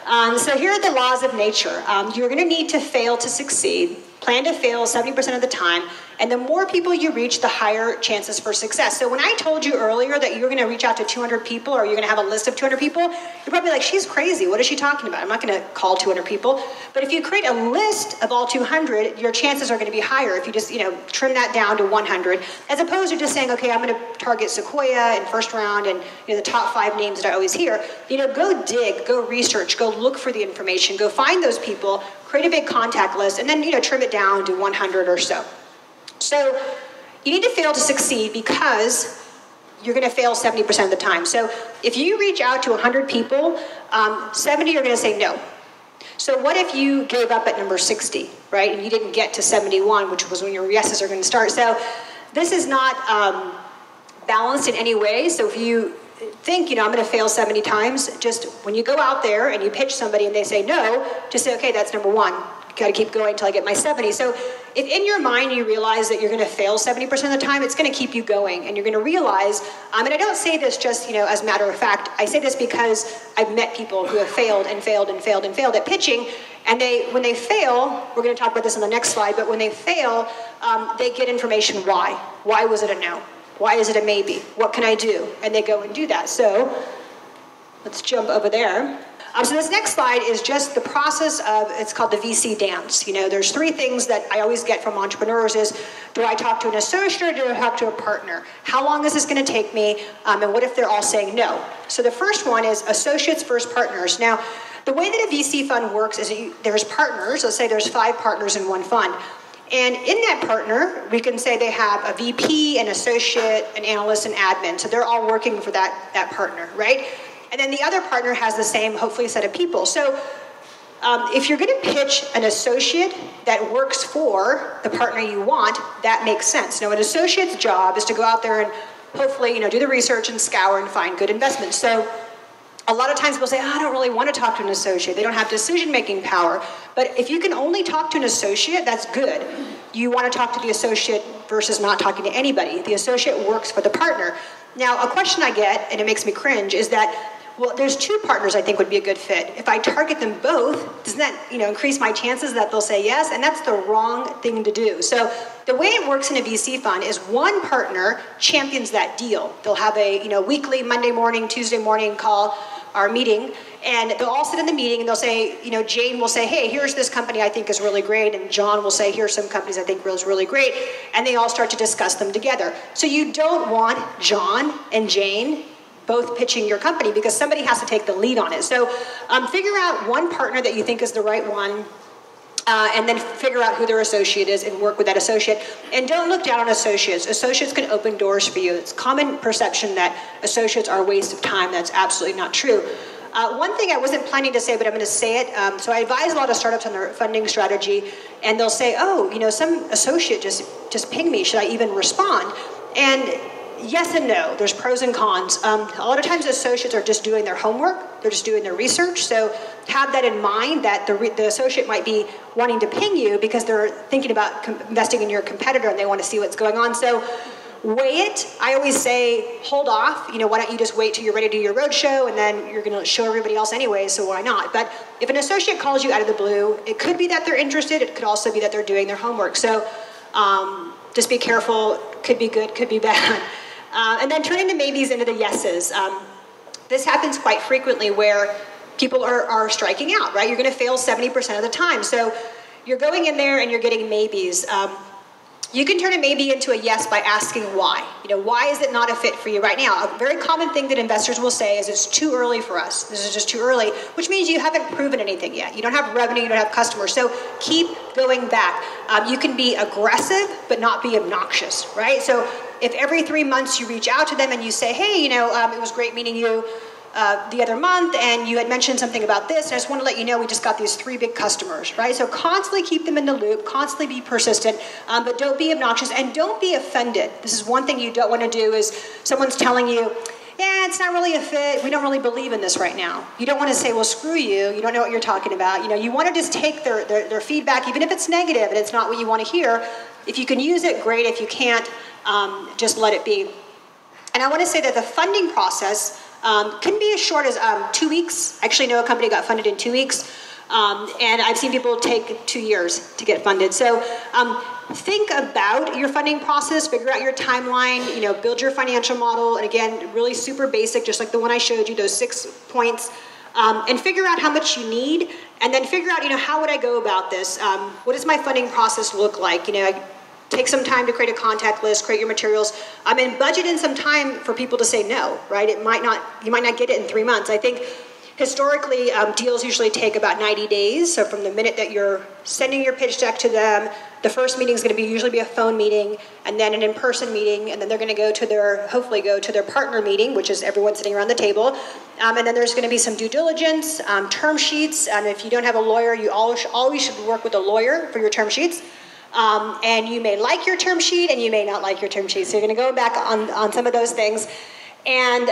Speaker 2: So here are the laws of nature. You're going to need to fail to succeed. Plan to fail 70% of the time. And the more people you reach, the higher chances for success. So when I told you earlier that you're going to reach out to 200 people, or you're going to have a list of 200 people, you're probably like, she's crazy. What is she talking about? I'm not going to call 200 people. But if you create a list of all 200, your chances are going to be higher if you just, trim that down to 100, as opposed to just saying, okay, I'm going to target Sequoia in first round and the top 5 names that I always hear. Go dig, go research, go look for the information, go find those people, create a big contact list, and then trim it down to 100 or so. So you need to fail to succeed, because you're going to fail 70% of the time. So if you reach out to 100 people, 70 are going to say no. So what if you gave up at number 60, right? And you didn't get to 71, which was when your yeses are going to start. So this is not balanced in any way. So if you think, I'm going to fail 70 times, just when you go out there and you pitch somebody and they say no, just say, okay, that's number 1. Got to keep going until I get my 70. So if in your mind you realize that you're going to fail 70% of the time, it's going to keep you going, and you're going to realize, and I don't say this just as a matter of fact, I say this because I've met people who have failed and failed and failed and failed at pitching, and when they fail, we're going to talk about this on the next slide, but when they fail, they get information why. Why was it a no? Why is it a maybe? What can I do? And they go and do that. So let's jump over there. So this next slide is just the process of, it's called the VC dance. There's 3 things that I always get from entrepreneurs is, do I talk to an associate or do I talk to a partner? How long is this going to take me? And what if they're all saying no? So the first one is associates versus partners. Now, the way that a VC fund works is there's partners. Let's say there's 5 partners in one fund. And in that partner, we can say they have a VP, an associate, an analyst, and admin. So they're all working for that partner, right? And then the other partner has the same, hopefully, set of people. So if you're going to pitch an associate that works for the partner you want, that makes sense. Now, an associate's job is to go out there and hopefully, do the research and scour and find good investments. So a lot of times people say, I don't really want to talk to an associate. They don't have decision-making power. But if you can only talk to an associate, that's good. You want to talk to the associate versus not talking to anybody. The associate works for the partner. Now, a question I get, and it makes me cringe, is that well, there's two partners I think would be a good fit. If I target them both, doesn't that increase my chances that they'll say yes? And that's the wrong thing to do. So the way it works in a VC fund is one partner champions that deal. They'll have a weekly Monday morning, Tuesday morning call, our meeting, and they'll all sit in the meeting and they'll say, Jane will say, hey, here's this company I think is really great, and John will say, here's some companies I think is really great, and they all start to discuss them together. So you don't want John and Jane both pitching your company because somebody has to take the lead on it. So figure out one partner that you think is the right one, and then figure out who their associate is and work with that associate. And don't look down on associates. Associates can open doors for you. It's common perception that associates are a waste of time. That's absolutely not true. One thing I wasn't planning to say, but I'm going to say it. So I advise a lot of startups on their funding strategy, and they'll say, oh, some associate just pinged me. Should I even respond? And yes and no. There's pros and cons. A lot of times associates are just doing their homework. They're just doing their research. So have that in mind that the associate might be wanting to ping you because they're thinking about investing in your competitor and they want to see what's going on. So weigh it. I always say, hold off. Why don't you just wait till you're ready to do your roadshow, and then you're going to show everybody else anyway, so why not? But if an associate calls you out of the blue, it could be that they're interested. It could also be that they're doing their homework. So just be careful. Could be good, could be bad. And then turning the maybes into the yeses. This happens quite frequently where people are striking out, right? You're going to fail 70% of the time. So you're going in there and you're getting maybes. You can turn a maybe into a yes by asking why. Why is it not a fit for you right now? A very common thing that investors will say is it's too early for us. This is just too early, which means you haven't proven anything yet. You don't have revenue, you don't have customers. So keep going back. You can be aggressive, but not be obnoxious, right? So if every 3 months you reach out to them and you say, hey, it was great meeting you the other month, and you had mentioned something about this, and I just want to let you know we just got these 3 big customers, right? So constantly keep them in the loop, constantly be persistent, but don't be obnoxious, and don't be offended. This is one thing you don't want to do is someone's telling you, yeah, it's not really a fit, we don't really believe in this right now. You don't want to say, well, screw you, you don't know what you're talking about. You want to just take their feedback, even if it's negative and it's not what you want to hear. If you can use it, great. If you can't, just let it be. And I want to say that the funding process can be as short as 2 weeks. I actually know a company got funded in 2 weeks, and I've seen people take 2 years to get funded. So think about your funding process, figure out your timeline, build your financial model, and again, really super basic, just like the one I showed you, those 6 points, and figure out how much you need, and then figure out, how would I go about this? What does my funding process look like? Take some time to create a contact list, create your materials, and budget in some time for people to say no, right? You might not get it in 3 months. I think historically, deals usually take about 90 days. So from the minute that you're sending your pitch deck to them, the first meeting is going to usually be a phone meeting, and then an in-person meeting, and then they're going to hopefully go to their partner meeting, which is everyone sitting around the table. And then there's going to be some due diligence, term sheets, and if you don't have a lawyer, you always should work with a lawyer for your term sheets. And you may like your term sheet and you may not like your term sheet. So you're going to go back on some of those things. And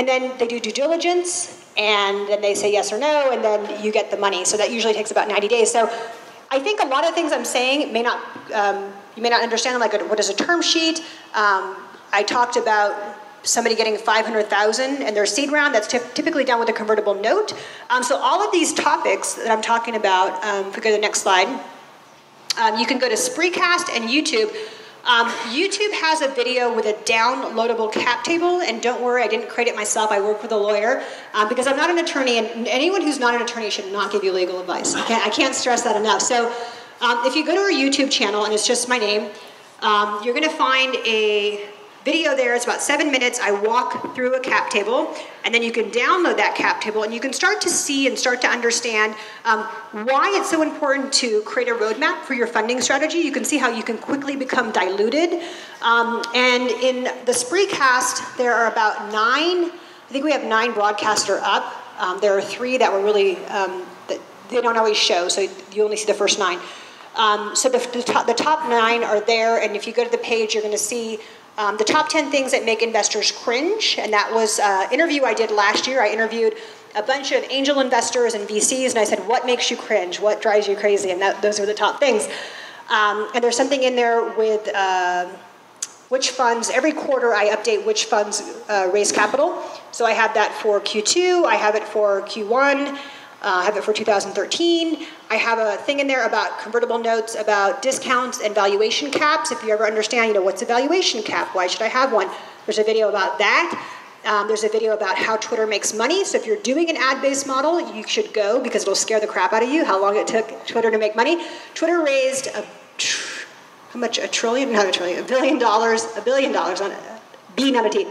Speaker 2: then they do due diligence, and then they say yes or no, and then you get the money. So that usually takes about 90 days. So I think a lot of things I'm saying you may not understand, like what is a term sheet. I talked about somebody getting $500,000 in their seed round. That's typically done with a convertible note. So all of these topics that I'm talking about, if we go to the next slide, you can go to Spreecast and YouTube. YouTube has a video with a downloadable cap table, and don't worry, I didn't create it myself. I work with a lawyer because I'm not an attorney, and anyone who's not an attorney should not give you legal advice. I can't stress that enough. So if you go to our YouTube channel, and it's just my name, you're going to find a video there. It's about 7 minutes. I walk through a cap table, and then you can download that cap table, and you can start to see and start to understand why it's so important to create a roadmap for your funding strategy. You can see how you can quickly become diluted. And in the Spreecast, there are about 9, I think we have 9 broadcasts are up. There are 3 that were really, that they don't always show, so you only see the first 9. So the top 9 are there, and if you go to the page, you're going to see the top 10 things that make investors cringe, and that was an interview I did last year. I interviewed a bunch of angel investors and VCs, and I said, what makes you cringe? What drives you crazy? And those are the top things. And there's something in there with which funds, every quarter I update which funds raise capital. So I have that for Q2, I have it for Q1, I have it for 2013. I have a thing in there about convertible notes, about discounts and valuation caps. If you ever understand, what's a valuation cap? Why should I have one? There's a video about that. There's a video about how Twitter makes money. So if you're doing an ad-based model, you should go because it'll scare the crap out of you how long it took Twitter to make money. Twitter raised how much? $1 trillion? Not $1 trillion. $1 billion. $1 billion on B, not a T.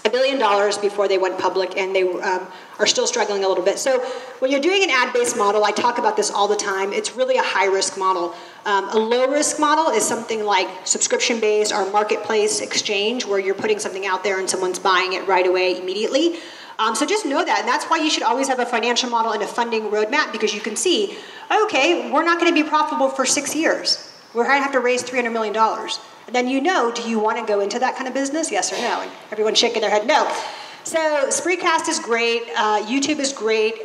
Speaker 2: $1 billion before they went public, and they are still struggling a little bit. So when you're doing an ad-based model, I talk about this all the time. It's really a high-risk model. A low-risk model is something like subscription-based or marketplace exchange, where you're putting something out there and someone's buying it right away, immediately. So just know that, and that's why you should always have a financial model and a funding roadmap, because you can see, okay, we're not going to be profitable for 6 years. We're going to have to raise $300 million. And then do you want to go into that kind of business? Yes or no? And everyone's shaking their head no. So Spreecast is great. YouTube is great.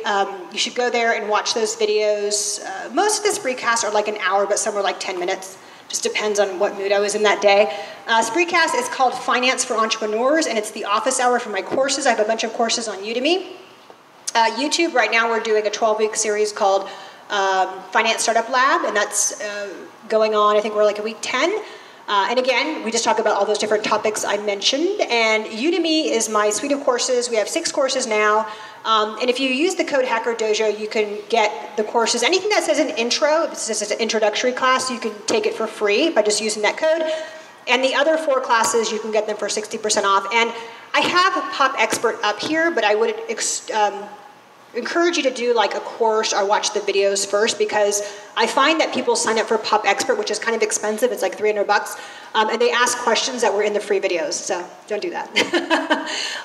Speaker 2: You should go there and watch those videos. Most of the Spreecasts are like an hour, but some are like 10 minutes. Just depends on what mood I was in that day. Spreecast is called Finance for Entrepreneurs, and it's the office hour for my courses. I have a bunch of courses on Udemy. YouTube, right now we're doing a 12-week series called Finance Startup Lab, and that's going on, I think we're like at week 10. And again, we just talk about all those different topics I mentioned. And Udemy is my suite of courses. We have 6 courses now. And if you use the code HackerDojo, you can get the courses. Anything that says an intro, if it says it's an introductory class, you can take it for free by just using that code. And the other 4 classes, you can get them for 60% off. And I have Pop Expert up here, but I would encourage you to do like a course or watch the videos first, because I find that people sign up for Pop Expert, which is kind of expensive. It's like $300, and they ask questions that were in the free videos. So don't do that.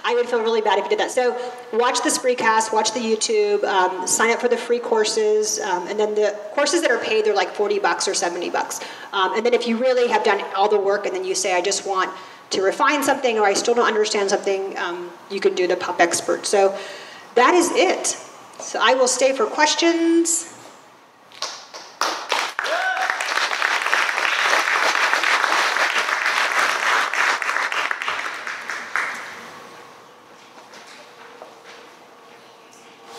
Speaker 2: I would feel really bad if you did that. So watch the Spreecast, watch the YouTube, sign up for the free courses, and then the courses that are paid, they're like $40 or $70. And then if you really have done all the work and then you say, I just want to refine something, or I still don't understand something, you can do the Pop Expert. So that is it. So I will stay for questions.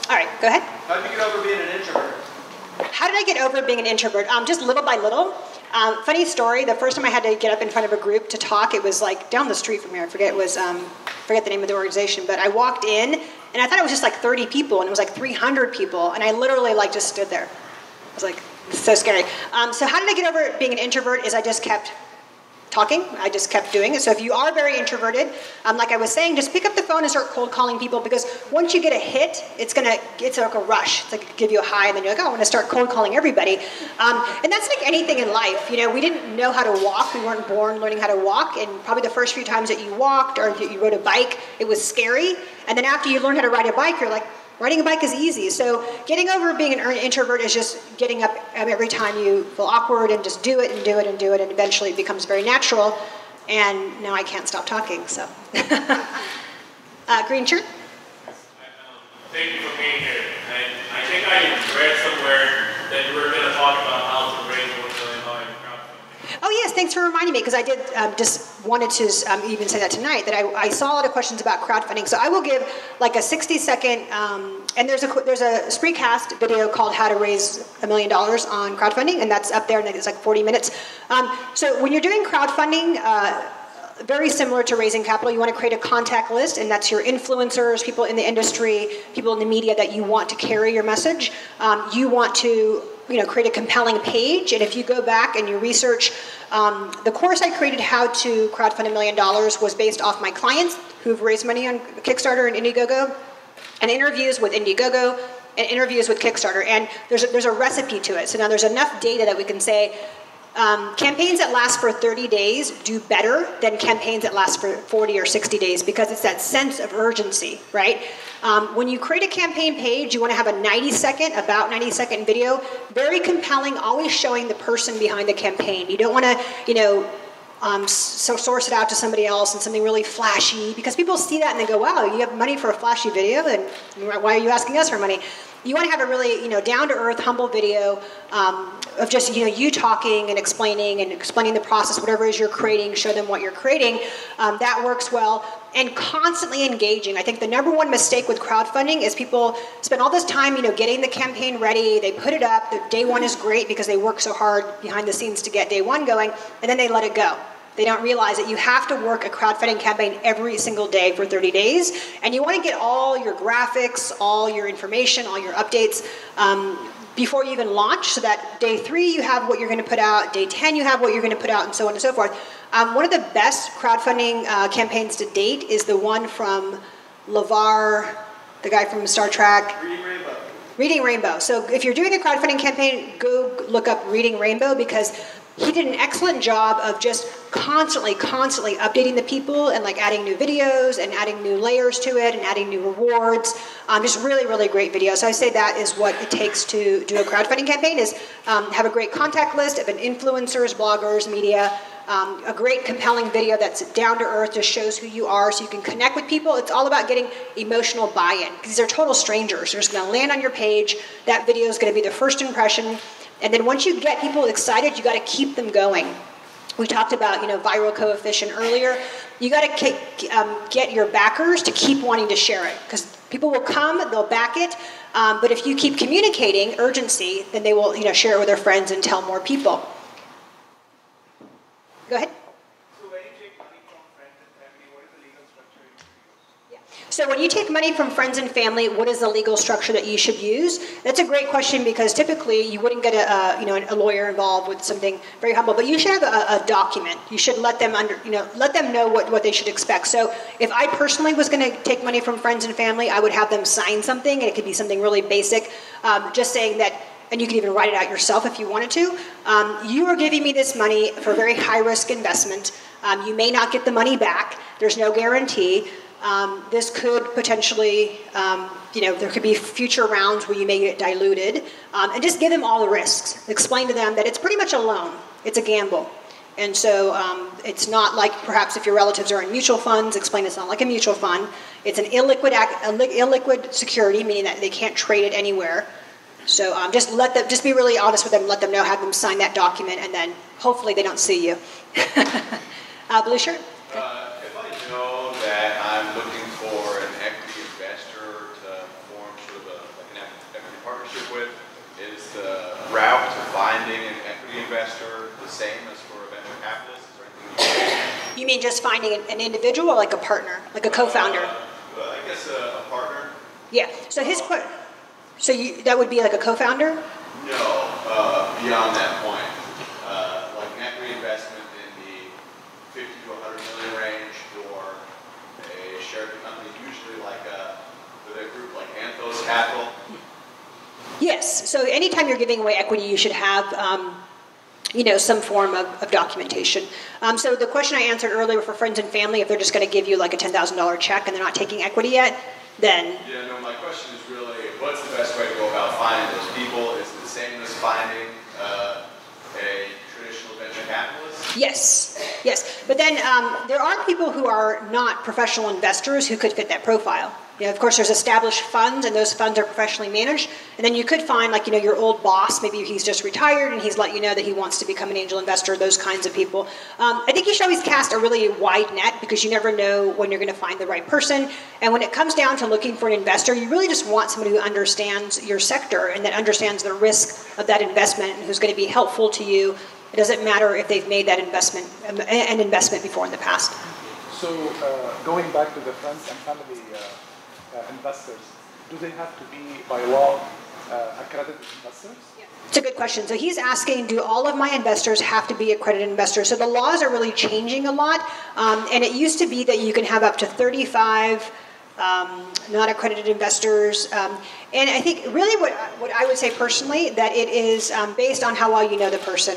Speaker 2: All right, go ahead.
Speaker 3: How did you get over being an introvert?
Speaker 2: How did I get over being an introvert? Just little by little. Funny story, the first time I had to get up in front of a group to talk, it was like down the street from here. I forget the name of the organization, but I walked in and I thought it was just like 30 people, and it was like 300 people, and I literally like just stood there. I was like, this is so scary. So how did I get over being an introvert is I just kept talking. I just kept doing it. So if you are very introverted, like I was saying, just pick up the phone and start cold calling people, because once you get a hit, it's like a rush. It's like give you a high, and then you're like, oh, I'm going to start cold calling everybody. And that's like anything in life. We didn't know how to walk. We weren't born learning how to walk. And probably the first few times that you walked or you rode a bike, it was scary. And then after you learn how to ride a bike, you're like, riding a bike is easy. So getting over being an introvert is just getting up every time you feel awkward and just do it and do it and do it, and eventually it becomes very natural. And now I can't stop talking, so. Green shirt?
Speaker 4: Thank you for being here. And I think I read somewhere that you were going to talk about how to raise $1 million in crowdfunding.
Speaker 2: Oh yes, thanks for reminding me, because I did just wanted to even say that tonight, that I saw a lot of questions about crowdfunding. So I will give like a 60-second, and there's a Spreecast video called How to Raise $1 Million on Crowdfunding, and that's up there, and it's like 40 minutes. So when you're doing crowdfunding, very similar to raising capital, you want to create a contact list, and that's your influencers, people in the industry, people in the media that you want to carry your message. You want to create a compelling page. And if you go back and you research, the course I created, How to Crowdfund $1 Million, was based off my clients who've raised money on Kickstarter and Indiegogo, and interviews with Indiegogo and interviews with Kickstarter. And there's a recipe to it. So now there's enough data that we can say campaigns that last for 30 days do better than campaigns that last for 40 or 60 days, because it's that sense of urgency, right? When you create a campaign page, you want to have a 90-second video, very compelling, always showing the person behind the campaign. You don't want to, source it out to somebody else and something really flashy, because people see that and they go, wow, you have money for a flashy video, and why are you asking us for money? You want to have a really, down-to-earth, humble video of just, you talking and explaining the process, whatever it is you're creating, show them what you're creating. That works well. And constantly engaging. I think the number one mistake with crowdfunding is people spend all this time, getting the campaign ready. They put it up. The day one is great because they work so hard behind the scenes to get day one going, and then they let it go. They don't realize that you have to work a crowdfunding campaign every single day for 30 days, and you want to get all your graphics, all your information, all your updates before you even launch, so that day 3 you have what you're going to put out, day 10 you have what you're going to put out, and so on and so forth. One of the best crowdfunding campaigns to date is the one from LeVar, the guy from Star Trek. Reading Rainbow. So if you're doing a crowdfunding campaign, go look up Reading Rainbow, because he did an excellent job of just constantly updating the people and adding new videos and adding new layers to it and adding new rewards. Just really, really great video. So I say that is what it takes to do a crowdfunding campaign, is have a great contact list of influencers, bloggers, media, a great compelling video that's down to earth, just shows who you are so you can connect with people. It's all about getting emotional buy-in, because these are total strangers. They're just going to land on your page. That video is going to be their first impression. And then once you get people excited, you got to keep them going. We talked about, viral coefficient earlier. You got to get your backers to keep wanting to share it, because people will come, they'll back it. But if you keep communicating urgency, then they will, share it with their friends and tell more people. Go ahead.
Speaker 3: So when you take money from friends and family, what is the legal structure you use?
Speaker 2: Yeah. So when you take money from friends and family, what is the legal structure that you should use? That's a great question, because typically you wouldn't get a lawyer involved with something very humble, but you should have a document. You should let them let them know what they should expect. So if I personally was going to take money from friends and family, I would have them sign something, and it could be something really basic, just saying that. And you can even write it out yourself if you wanted to. You are giving me this money for a very high-risk investment. You may not get the money back. There's no guarantee. This could potentially, there could be future rounds where you may get diluted. And just give them all the risks. Explain to them that it's pretty much a loan. It's a gamble. And so it's not like perhaps if your relatives are in mutual funds, explain it's not like a mutual fund. It's an illiquid security, meaning that they can't trade it anywhere. So just be really honest with them, let them know, have them sign that document, and then hopefully they don't sue you. Blue shirt?
Speaker 5: If I know that I'm looking for an equity investor to form sort of an equity partnership with, is the route to finding an equity investor the same as for a venture capitalist? Is there anything
Speaker 2: you mean just finding an individual, or like a partner, like a co-founder?
Speaker 5: I guess a partner.
Speaker 2: Yeah. So that would be like a co-founder?
Speaker 5: No, beyond that point. Like an equity investment in the 50 to 100 million range, or a shared company, usually with a group like Anthos Capital.
Speaker 2: Yes. So anytime you're giving away equity, you should have some form of documentation. So the question I answered earlier for friends and family, if they're just going to give you like a $10,000 check and they're not taking equity yet, then...
Speaker 5: Yeah, no, my question is really, what's the best way to go about finding those people? Is it the same as finding a traditional venture capitalist?
Speaker 2: Yes. But then there are people who are not professional investors who could fit that profile. Of course, there's established funds, and those funds are professionally managed. And then you could find, your old boss. Maybe he's just retired, and he's let you know that he wants to become an angel investor. Those kinds of people. I think you should always cast a really wide net, because you never know when you're going to find the right person. And when it comes down to looking for an investor, you really just want somebody who understands your sector and that understands the risk of that investment, and who's going to be helpful to you. It doesn't matter if they've made that an investment before in the past.
Speaker 3: So going back to the friends and family investors, do they have to be by law accredited investors?
Speaker 2: It's a good question. So he's asking, do all of my investors have to be accredited investors? So the laws are really changing a lot. And it used to be that you can have up to 35 not accredited investors. And I think really what I would say personally, that it is based on how well you know the person.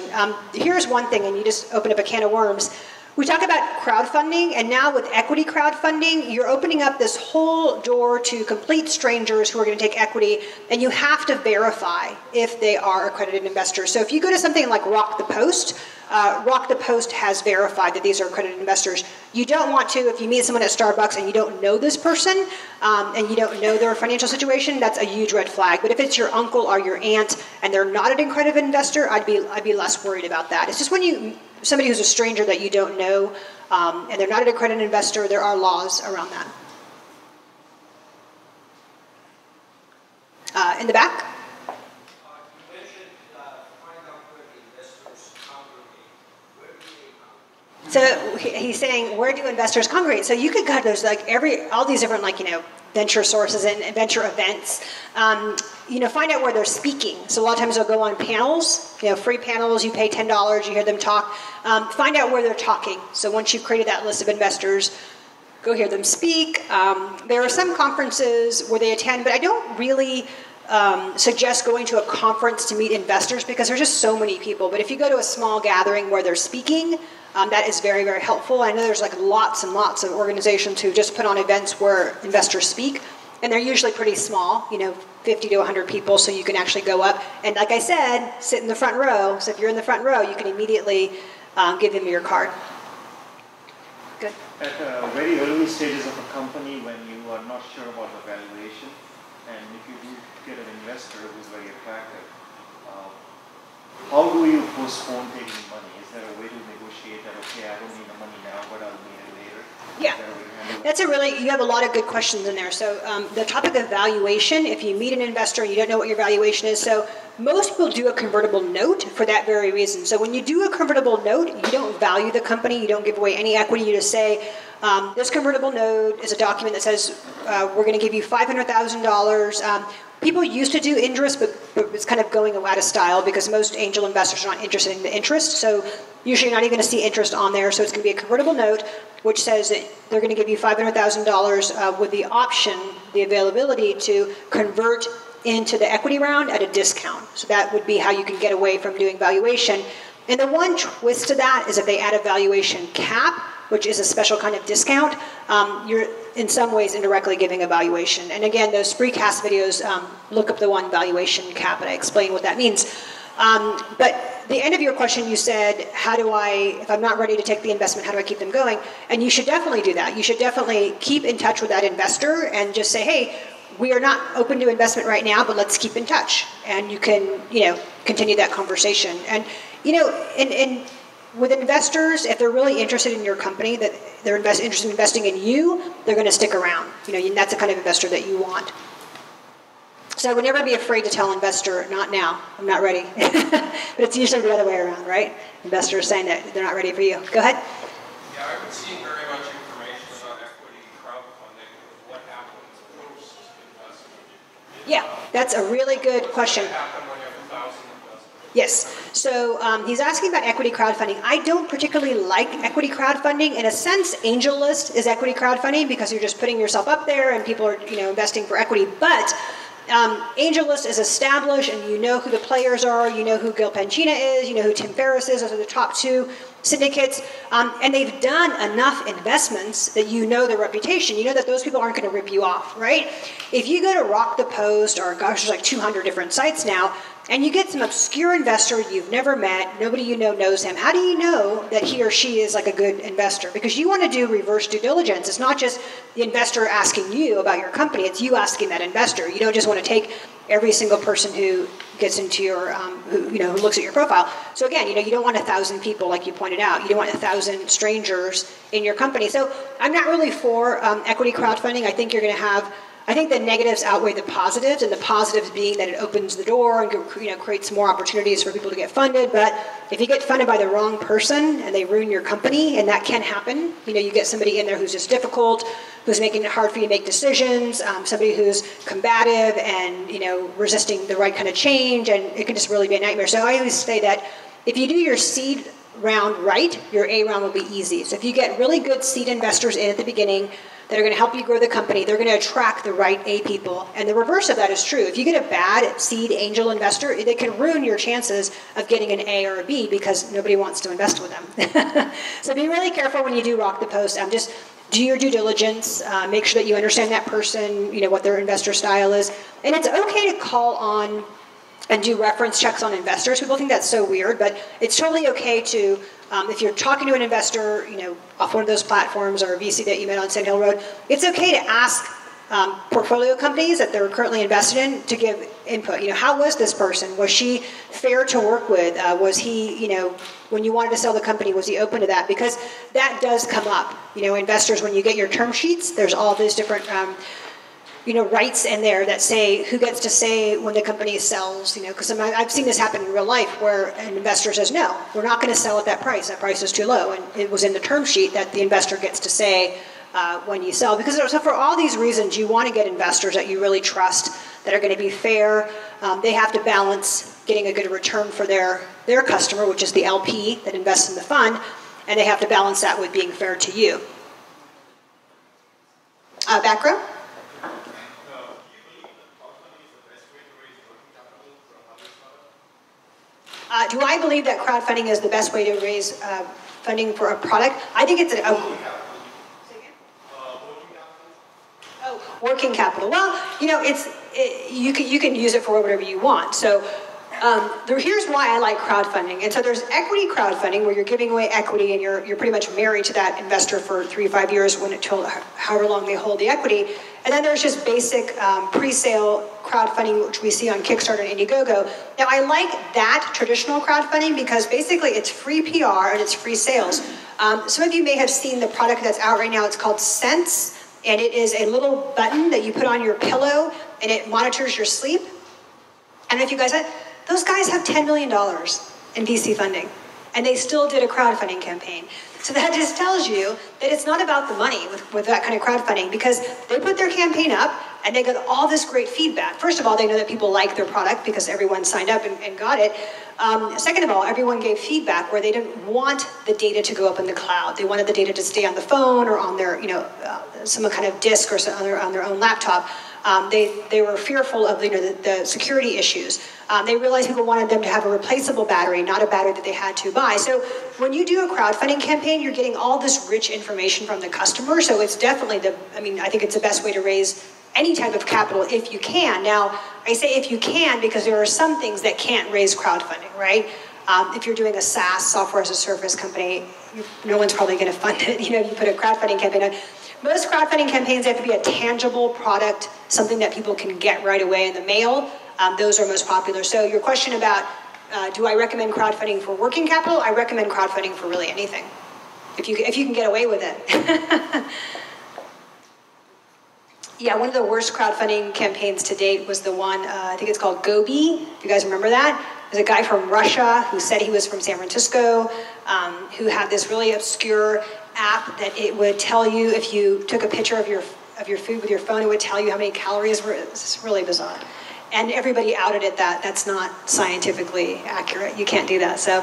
Speaker 2: Here's one thing, and you just open up a can of worms. We talk about crowdfunding, and now with equity crowdfunding, you're opening up this whole door to complete strangers who are going to take equity, and you have to verify if they are accredited investors. So if you go to something like Rock the Post has verified that these are accredited investors. You don't want to, if you meet someone at Starbucks and you don't know this person, and you don't know their financial situation, that's a huge red flag. But if it's your uncle or your aunt and they're not an accredited investor, I'd be less worried about that. It's just when somebody who's a stranger that you don't know, and they're not an accredited investor, there are laws around that. In the back?
Speaker 6: You mentioned find out where the investors congregate. Where do they congregate?
Speaker 2: So he's saying, where do investors congregate? So you could go, there's like all these different venture sources and venture events. Find out where they're speaking. So a lot of times they'll go on panels, free panels, you pay $10, you hear them talk. Find out where they're talking. So once you've created that list of investors, go hear them speak. There are some conferences where they attend, but I don't really suggest going to a conference to meet investors because there's just so many people. But if you go to a small gathering where they're speaking, that is very, very helpful. I know there's lots and lots of organizations who just put on events where investors speak, and they're usually pretty small, 50 to 100 people, so you can actually go up. And like I said, sit in the front row. So if you're in the front row, you can immediately give them your card. Good.
Speaker 7: At very early stages of a company, when you are not sure about the valuation, and if you do get an investor who's very attractive, how do you postpone taking money? Is there a way to negotiate that, okay, I don't need the money now, but I'll need it later?
Speaker 2: Yeah. You have a lot of good questions in there. So the topic of valuation, if you meet an investor and you don't know what your valuation is, so most people do a convertible note for that very reason. So when you do a convertible note, you don't value the company, you don't give away any equity, you just say, this convertible note is a document that says we're going to give you $500,000. People used to do interest, but it's kind of going out of style because most angel investors are not interested in the interest. So usually you're not even going to see interest on there. So it's going to be a convertible note, which says that they're going to give you $500,000 with the option, the availability to convert into the equity round at a discount. So that would be how you can get away from doing valuation. And the one twist to that is if they add a valuation cap, which is a special kind of discount, you're in some ways indirectly giving a valuation. And again, those Spreecast videos, look up the one valuation cap, and I explain what that means. But the end of your question, you said, if I'm not ready to take the investment, how do I keep them going? And you should definitely do that. You should definitely keep in touch with that investor and just say, hey, we are not open to investment right now, but let's keep in touch. And you can, continue that conversation. And, with investors, if they're really interested in your company, that they're interested in investing in you, they're going to stick around. That's the kind of investor that you want. So I would never be afraid to tell an investor, not now, I'm not ready. But it's usually the other way around, right? Investors saying that they're not ready for you. Go ahead.
Speaker 6: Yeah, I've been seeing very much information about equity crowdfunding. What happens post-investment?
Speaker 2: Yeah, that's a really good question.
Speaker 6: What happens when you have 1,000 investors?
Speaker 2: Yes. So he's asking about equity crowdfunding. I don't particularly like equity crowdfunding. In a sense, AngelList is equity crowdfunding because you're just putting yourself up there and people are, investing for equity. But AngelList is established, and you know who the players are. You know who Gil Pancina is. You know who Tim Ferriss is. Those are the top two syndicates. And they've done enough investments that you know their reputation. You know that those people aren't going to rip you off, right? If you go to Rock the Post, or gosh, there's 200 different sites now, and you get some obscure investor you've never met, nobody you know knows him, how do you know that he or she is a good investor? Because you want to do reverse due diligence. It's not just the investor asking you about your company, it's you asking that investor. You don't just want to take every single person who gets into your, who looks at your profile. So again, you don't want 1,000 people, like you pointed out. You don't want 1,000 strangers in your company. So I'm not really for equity crowdfunding. I think you're going to have, I think the negatives outweigh the positives, and the positives being that it opens the door and creates more opportunities for people to get funded. But if you get funded by the wrong person and they ruin your company, and that can happen, you get somebody in there who's just difficult, who's making it hard for you to make decisions, somebody who's combative and resisting the right kind of change, and it can just really be a nightmare. So I always say that if you do your seed round right, your A round will be easy. So if you get really good seed investors in at the beginning that are going to help you grow the company, they're going to attract the right A people. And the reverse of that is true. If you get a bad seed angel investor, they can ruin your chances of getting an A or a B because nobody wants to invest with them. So be really careful when you do rock the post. Just do your due diligence. Make sure that you understand that person, what their investor style is. And it's okay to call on and do reference checks on investors. People think that's so weird, but it's totally okay to, if you're talking to an investor, off one of those platforms or a VC that you met on Sand Hill Road, it's okay to ask portfolio companies that they're currently invested in to give input. How was this person? Was she fair to work with? Was he, when you wanted to sell the company, was he open to that? Because that does come up. Investors, when you get your term sheets, there's all these different rights in there that say who gets to say when the company sells, because I've seen this happen in real life where an investor says, no, we're not going to sell at that price is too low. And it was in the term sheet that the investor gets to say when you sell. Because so for all these reasons, you want to get investors that you really trust, that are going to be fair. They have to balance getting a good return for their customer, which is the LP that invests in the fund, and they have to balance that with being fair to you. Back row? Do I believe that crowdfunding is the best way to raise funding for a product? I think it's working capital. Well, you can use it for whatever you want. So here's why I like crowdfunding. And so there's equity crowdfunding where you're giving away equity and you're pretty much married to that investor for 3 to 5 years however long they hold the equity. And then there's just basic pre-sale crowdfunding, which we see on Kickstarter and Indiegogo. Now, I like that traditional crowdfunding because basically it's free PR and it's free sales. Some of you may have seen the product that's out right now. It's called Sense, and it is a little button that you put on your pillow, and it monitors your sleep. I don't know if you guys those guys have $10 million in VC funding, and they still did a crowdfunding campaign. So that just tells you that it's not about the money with that kind of crowdfunding, because they put their campaign up and they got all this great feedback. First of all, they know that people like their product because everyone signed up and got it. Second of all, everyone gave feedback where they didn't want the data to go up in the cloud. They wanted the data to stay on the phone or on their, some kind of disk or on their own laptop. They were fearful of the security issues. They realized people wanted them to have a replaceable battery, not a battery that they had to buy. So when you do a crowdfunding campaign, you're getting all this rich information from the customer. So it's definitely I think it's the best way to raise any type of capital if you can. Now, I say if you can because there are some things that can't raise crowdfunding, right? If you're doing a SaaS, software as a service company, no one's probably going to fund it. You put a crowdfunding campaign on. Most crowdfunding campaigns have to be a tangible product, something that people can get right away in the mail. Those are most popular. So your question about do I recommend crowdfunding for working capital? I recommend crowdfunding for really anything, if you can get away with it. Yeah, one of the worst crowdfunding campaigns to date was the one, I think it's called Gobi. If you guys remember that. There's a guy from Russia who said he was from San Francisco, who had this really obscure app that it would tell you if you took a picture of your food with your phone, it would tell you how many calories were. It's really bizarre. And everybody outed it that's not scientifically accurate. You can't do that. So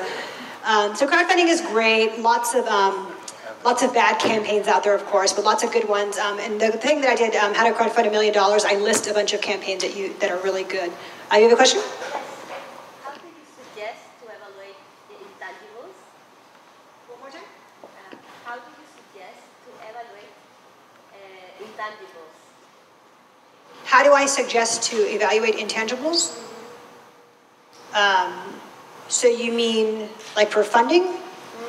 Speaker 2: crowdfunding is great. Lots of bad campaigns out there, of course, but lots of good ones. And the thing that I did, how to crowdfund $1 million, I list a bunch of campaigns that are really good. You have a question?
Speaker 8: How do you suggest to evaluate the intangibles?
Speaker 2: One more time?
Speaker 8: How do you suggest to evaluate intangibles?
Speaker 2: How do I suggest to evaluate intangibles? So you mean like for funding?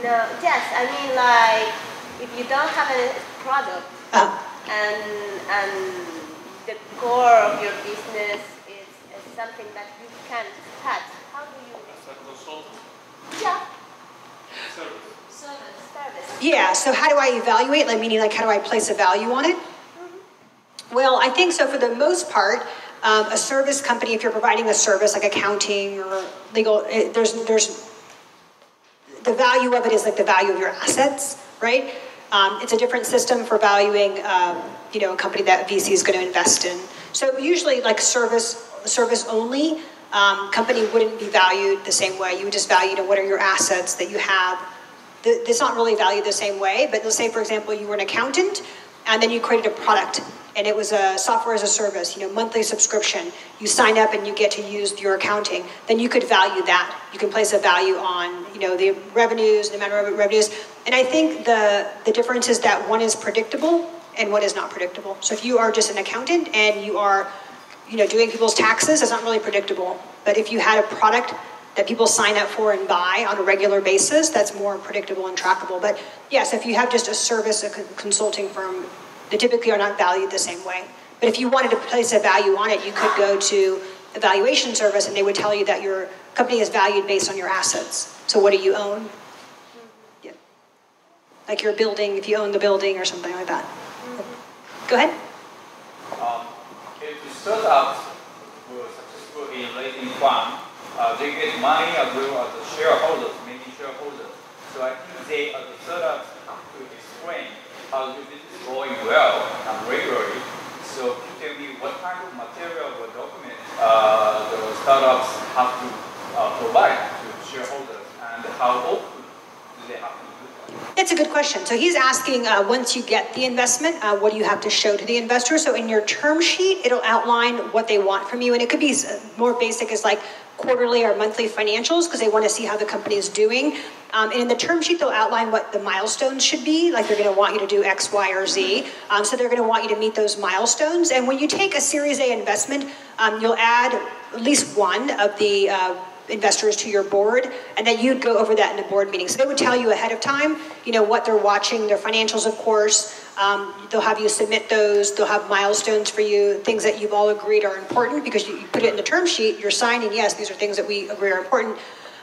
Speaker 8: No, yes. I mean like if you don't have a product and the core of your business is something that you can't touch, how do you? Yeah. Service.
Speaker 2: Yeah. So how do I evaluate? Meaning how do I place a value on it? Well, I think so for the most part, a service company, if you're providing a service like accounting or legal, there's the value of it is the value of your assets, right? It's a different system for valuing, a company that VC is going to invest in. So usually service only, company wouldn't be valued the same way. You would just value, what are your assets that you have it's not really valued the same way, but let's say, for example, you were an accountant, and then you created a product, and it was a software as a service, monthly subscription. You sign up and you get to use your accounting. Then you could value that. You can place a value on, the revenues, the amount of revenues. And I think the difference is that one is predictable and one is not predictable. So if you are just an accountant and you are, doing people's taxes, it's not really predictable. But if you had a product that people sign up for and buy on a regular basis, that's more predictable and trackable. But yes, if you have just a service, a consulting firm, they typically are not valued the same way. But if you wanted to place a value on it, you could go to a valuation service and they would tell you that your company is valued based on your assets. So what do you own? Yeah. Like your building, if you own the building or something like that. Go ahead.
Speaker 9: If the startups were successful in raising funds, they get money as well as the shareholders, many shareholders. So I think they, as the startups, have to explain how the business is going well and regularly. So can you tell me what kind of material or document the startups have to provide to shareholders, and how often do they have to do that?
Speaker 2: It's a good question. So he's asking, once you get the investment, what do you have to show to the investor? So in your term sheet, it'll outline what they want from you, and it could be more basic as like quarterly or monthly financials because they want to see how the company is doing. And in the term sheet, they'll outline what the milestones should be. Like they're going to want you to do X, Y, or Z. So they're going to want you to meet those milestones. And when you take a Series A investment, you'll add at least one of the investors to your board, and then you'd go over that in a board meeting. So they would tell you ahead of time, what they're watching, their financials, of course. They'll have you submit those. They'll have milestones for you, things that you've all agreed are important because you put it in the term sheet. You're signing, yes, these are things that we agree are important.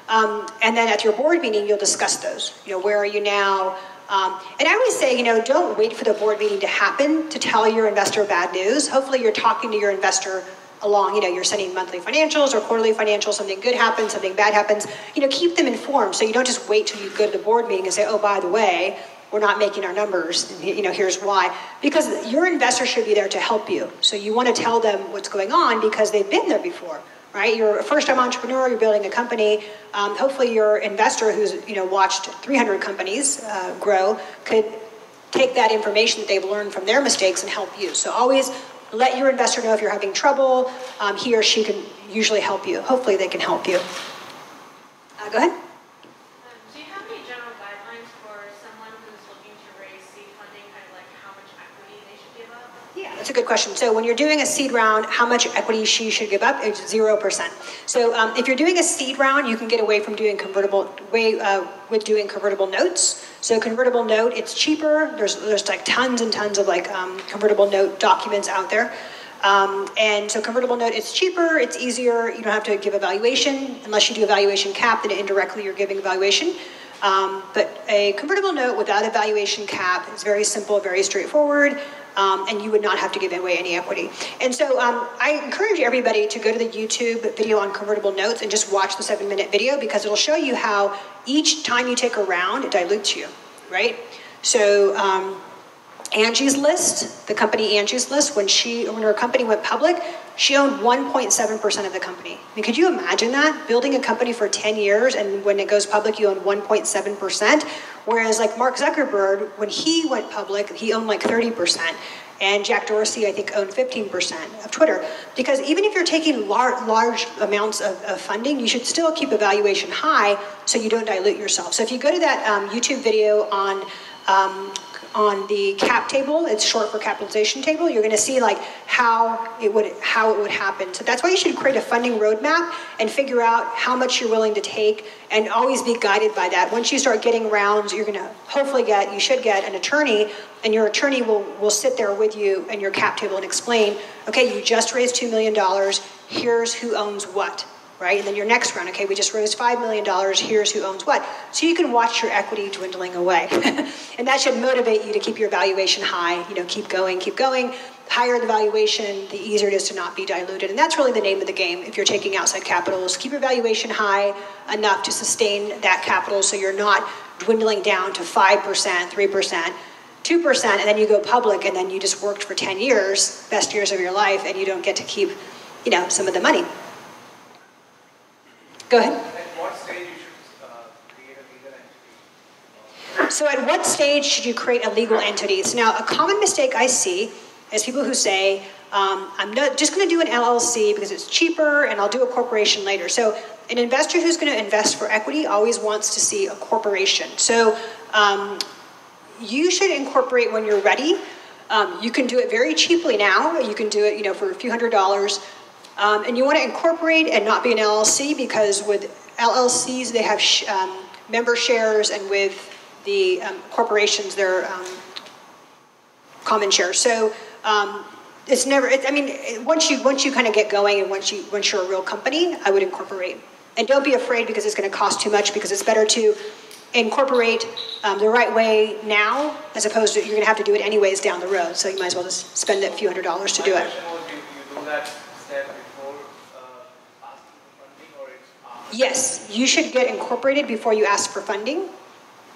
Speaker 2: And then at your board meeting, you'll discuss those. Where are you now? And I always say, don't wait for the board meeting to happen to tell your investor bad news. Hopefully you're talking to your investor along, you're sending monthly financials or quarterly financials, something good happens, something bad happens. Keep them informed so you don't just wait till you go to the board meeting and say, oh, by the way, we're not making our numbers, and, here's why. Because your investor should be there to help you. So you want to tell them what's going on because they've been there before, right? You're a first-time entrepreneur, you're building a company. Hopefully your investor who's, watched 300 companies grow could take that information that they've learned from their mistakes and help you. So always let your investor know if you're having trouble. He or she can usually help you. Hopefully they can help you. Go ahead.
Speaker 10: Do you have any general guidelines for someone who's looking to raise seed funding, kind of like how much equity they should give up?
Speaker 2: Yeah, that's a good question. So when you're doing a seed round, how much equity she should give up? It's 0%. So if you're doing a seed round, you can get away from doing convertible notes. So convertible note, it's cheaper. There's like tons and tons of like convertible note documents out there. And so convertible note, it's cheaper, it's easier. You don't have to give a valuation unless you do a valuation cap, then indirectly you're giving a valuation. But a convertible note without a valuation cap is very simple, very straightforward. And you would not have to give away any equity. And so I encourage everybody to go to the YouTube video on convertible notes and just watch the 7-minute video because it'll show you how each time you take a round, it dilutes you, right? So Angie's List, the company Angie's List, when her company went public, she owned 1.7% of the company. I mean, could you imagine that? Building a company for 10 years and when it goes public, you own 1.7%. Whereas like Mark Zuckerberg, when he went public, he owned like 30%. And Jack Dorsey, I think, owned 15% of Twitter. Because even if you're taking large amounts of funding, you should still keep a valuation high so you don't dilute yourself. So if you go to that YouTube video on the cap table, it's short for capitalization table, you're going to see like how it would happen. So that's why you should create a funding roadmap and figure out how much you're willing to take and always be guided by that. Once you start getting rounds, you're going to you should get an attorney, and your attorney will sit there with you and your cap table and explain, okay, you just raised $2 million, here's who owns what. Right? And then your next round, okay, we just raised $5 million, here's who owns what. So you can watch your equity dwindling away. And that should motivate you to keep your valuation high, keep going. Higher the valuation, the easier it is to not be diluted. And that's really the name of the game if you're taking outside capital, is keep your valuation high enough to sustain that capital so you're not dwindling down to 5%, 3%, 2%, and then you go public and then you just worked for 10 years, best years of your life, and you don't get to keep, some of the money. Go ahead.
Speaker 6: At what stage you should create a legal entity?
Speaker 2: So at what stage should you create a legal entity? So now a common mistake I see is people who say, I'm not just going to do an LLC because it's cheaper and I'll do a corporation later. So an investor who's going to invest for equity always wants to see a corporation. So you should incorporate when you're ready. You can do it very cheaply now. You can do it, for a few $100s. And you want to incorporate and not be an LLC because with LLCs, they have member shares, and with the corporations, they're common shares. So it's never. Once you kind of get going, and once you're a real company, I would incorporate. And don't be afraid because it's going to cost too much. Because it's better to incorporate the right way now, as opposed to you're going to have to do it anyways down the road. So you might as well just spend a few $100s to do it.
Speaker 6: You do that step before asking for funding, or it's after?
Speaker 2: Yes, you should get incorporated before you ask for funding.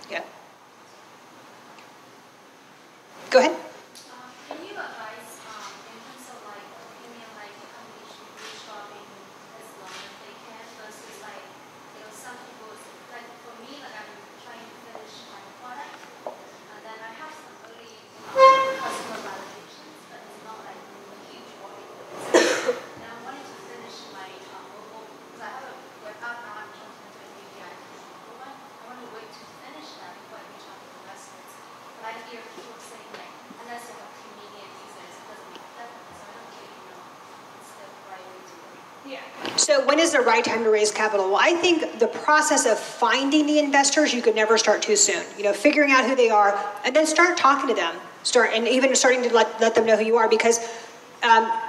Speaker 2: Yeah. Go ahead.
Speaker 10: Can you advise in terms of opinion, a company should be shopping as long as they can versus some people, for me, I'm trying to finish my product, and then I have some early customer validations, but it's not a huge volume. And I'm wanting to finish my mobile, because I have a web app now, I'm trying to do an API mobile one. I want to wait to finish that before I reach out to investors. But I hear people saying unless you have convenient users, it doesn't make a difference. So I don't really know it's the right way to do it. Yeah.
Speaker 2: So when is the right time to raise capital? Well, I think the process of finding the investors, you could never start too soon. Figuring out who they are, and then start talking to them. Starting to let them know who you are, because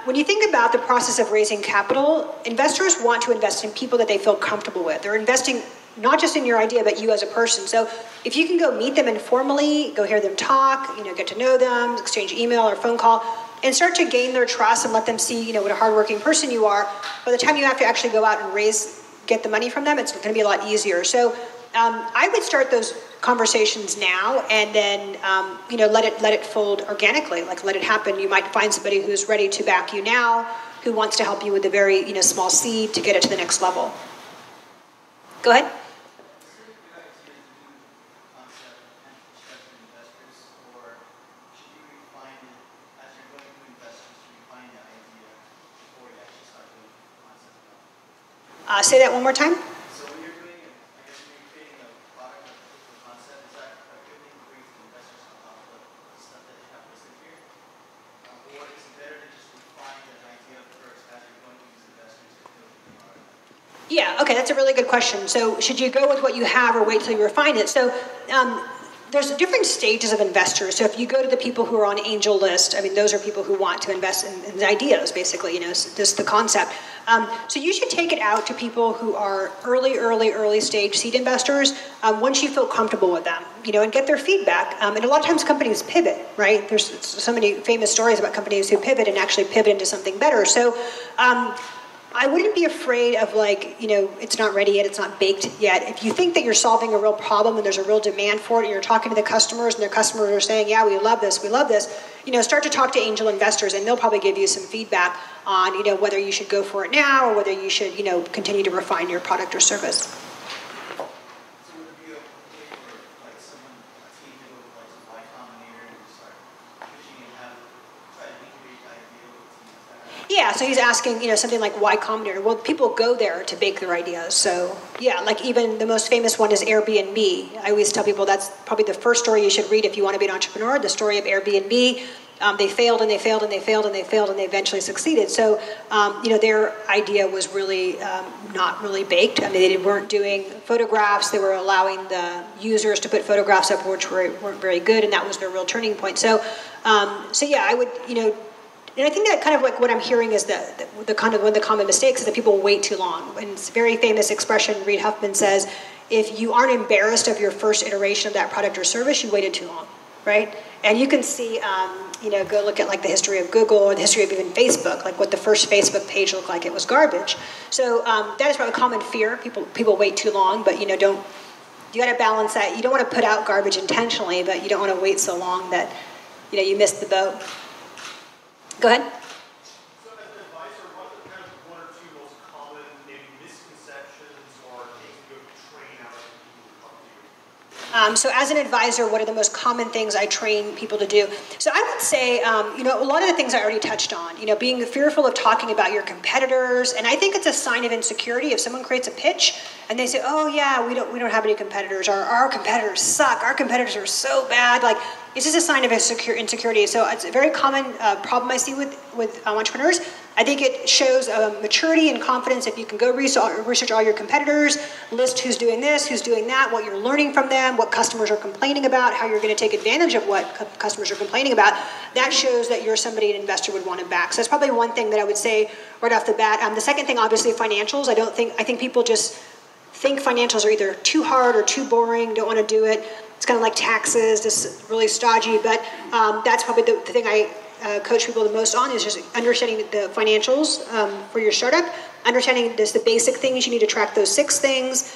Speaker 2: when you think about the process of raising capital, investors want to invest in people that they feel comfortable with. They're investing not just in your idea, but you as a person. So if you can go meet them informally, go hear them talk, get to know them, exchange email or phone call, and start to gain their trust and let them see, what a hardworking person you are. By the time you have to actually go out and get the money from them, it's going to be a lot easier. So I would start those conversations now, and then let it fold organically, let it happen. You might find somebody who's ready to back you now, who wants to help you with a very small seed to get it to the next level. Go ahead. Say that one more time.
Speaker 7: So when you're doing, when you're creating a product or proof of concept, is that a good thing for investors on top of the stuff that they have listed here? Or is it better to just refine that idea first as you're going to use investors to build the product?
Speaker 2: Yeah, okay, that's a really good question. So should you go with what you have or wait till you refine it? So there's different stages of investors. So if you go to the people who are on angel list, those are people who want to invest in ideas, basically, just the concept. So you should take it out to people who are early stage seed investors once you feel comfortable with them, and get their feedback. And a lot of times companies pivot, right? There's so many famous stories about companies who pivot and actually pivot into something better. So I wouldn't be afraid of it's not ready yet, it's not baked yet. If you think that you're solving a real problem and there's a real demand for it, and you're talking to the customers and their customers are saying, yeah, we love this, start to talk to angel investors, and they'll probably give you some feedback on, whether you should go for it now or whether you should, continue to refine your product or service.
Speaker 7: So would it be okay for someone, a team to go with Y Combinator and start pitching and try to incubate the idea with the team?
Speaker 2: Yeah, so he's asking, something like Y Combinator. Well, people go there to bake their ideas. So yeah, even the most famous one is Airbnb. I always tell people that's probably the first story you should read if you want to be an entrepreneur, the story of Airbnb. They failed and they failed and they failed and they failed and they eventually succeeded. So, their idea was really not really baked. They weren't doing photographs. They were allowing the users to put photographs up which weren't very good, and that was their real turning point. So yeah, I would, and I think that kind of what I'm hearing is the kind of one of the common mistakes is that people wait too long. And it's a very famous expression, Reid Huffman says, if you aren't embarrassed of your first iteration of that product or service, you waited too long, right? And you can see, go look at the history of Google or the history of even Facebook, what the first Facebook page looked like. It was garbage. So that is probably a common fear. People wait too long, but you got to balance that. You don't want to put out garbage intentionally, but you don't want to wait so long that you miss the boat. Go ahead.
Speaker 11: So as an advisor, what are the kind of one or two most common maybe misconceptions or things you have to train out of people who come to you?
Speaker 2: So as an advisor, what are the most common things I train people to do? So I would say, a lot of the things I already touched on, being fearful of talking about your competitors. And I think it's a sign of insecurity if someone creates a pitch and they say, oh yeah, we don't have any competitors. Our competitors suck. Our competitors are so bad. Like, it's just a sign of insecurity. So it's a very common problem I see with entrepreneurs. I think it shows maturity and confidence if you can go research all your competitors, list who's doing this, who's doing that, what you're learning from them, what customers are complaining about, how you're going to take advantage of what customers are complaining about. That shows that you're somebody an investor would want to back. So that's probably one thing that I would say right off the bat. The second thing, obviously, financials. I think people just think financials are either too hard or too boring, don't want to do it. It's kind of like taxes, just really stodgy. But that's probably the thing I coach people the most on, is just understanding the financials for your startup, understanding just the basic things. You need to track those 6 things,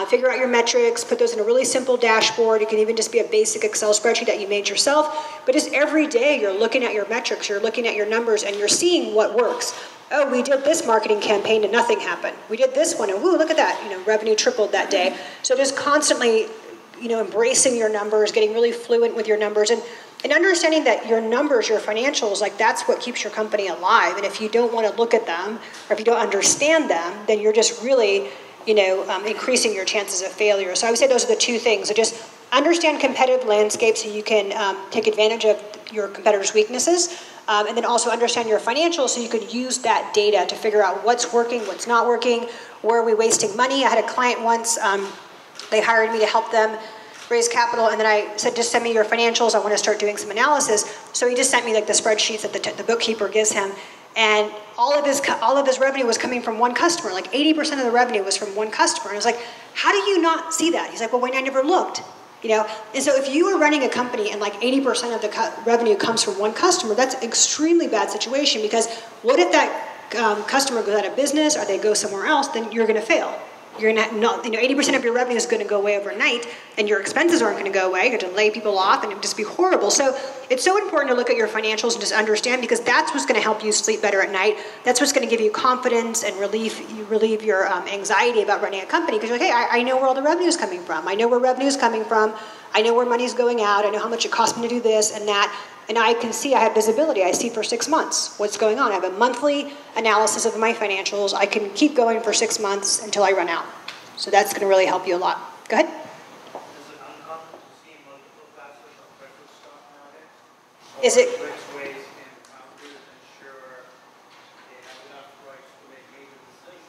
Speaker 2: figure out your metrics, put those in a really simple dashboard. It can even just be a basic Excel spreadsheet that you made yourself. But just every day you're looking at your metrics, you're looking at your numbers, and you're seeing what works. Oh, we did this marketing campaign and nothing happened. We did this one and woo, look at that. Revenue tripled that day. So just constantly, embracing your numbers, getting really fluent with your numbers, and understanding that your numbers, your financials, like that's what keeps your company alive. And if you don't want to look at them, or if you don't understand them, then you're just really, increasing your chances of failure. So I would say those are the 2 things. So just understand competitive landscape so you can take advantage of your competitors' weaknesses, and then also understand your financials so you could use that data to figure out what's working, what's not working, where are we wasting money. I had a client once, they hired me to help them raise capital, and then I said, just send me your financials, I want to start doing some analysis. So he just sent me like the spreadsheets that the bookkeeper gives him, and all of his revenue was coming from one customer. Like 80% of the revenue was from one customer. And I was like, how do you not see that? He's like, well, Wayne, I never looked. And so if you are running a company and like 80% of the revenue comes from one customer, that's an extremely bad situation, because what if that customer goes out of business or they go somewhere else? Then you're going to fail. You're not 80% of your revenue is going to go away overnight, and your expenses aren't going to go away. You're going to lay people off, and it would just be horrible. So it's so important to look at your financials and just understand, because that's what's going to help you sleep better at night. That's what's going to give you confidence and relieve your anxiety about running a company, because you're like, hey, I know where all the revenue is coming from. I know where revenue is coming from. I know where money's going out. I know how much it costs me to do this and that. And I can see, I have visibility. I see for 6 months what's going on. I have a monthly analysis of my financials. I can keep going for 6 months until I run out. So that's going to really help you a lot. Go ahead.
Speaker 11: Is it uncommon to see multiple classes of preferred stock nowadays?
Speaker 2: Is it?
Speaker 11: Which ways can founders ensure they have enough rights to make major decisions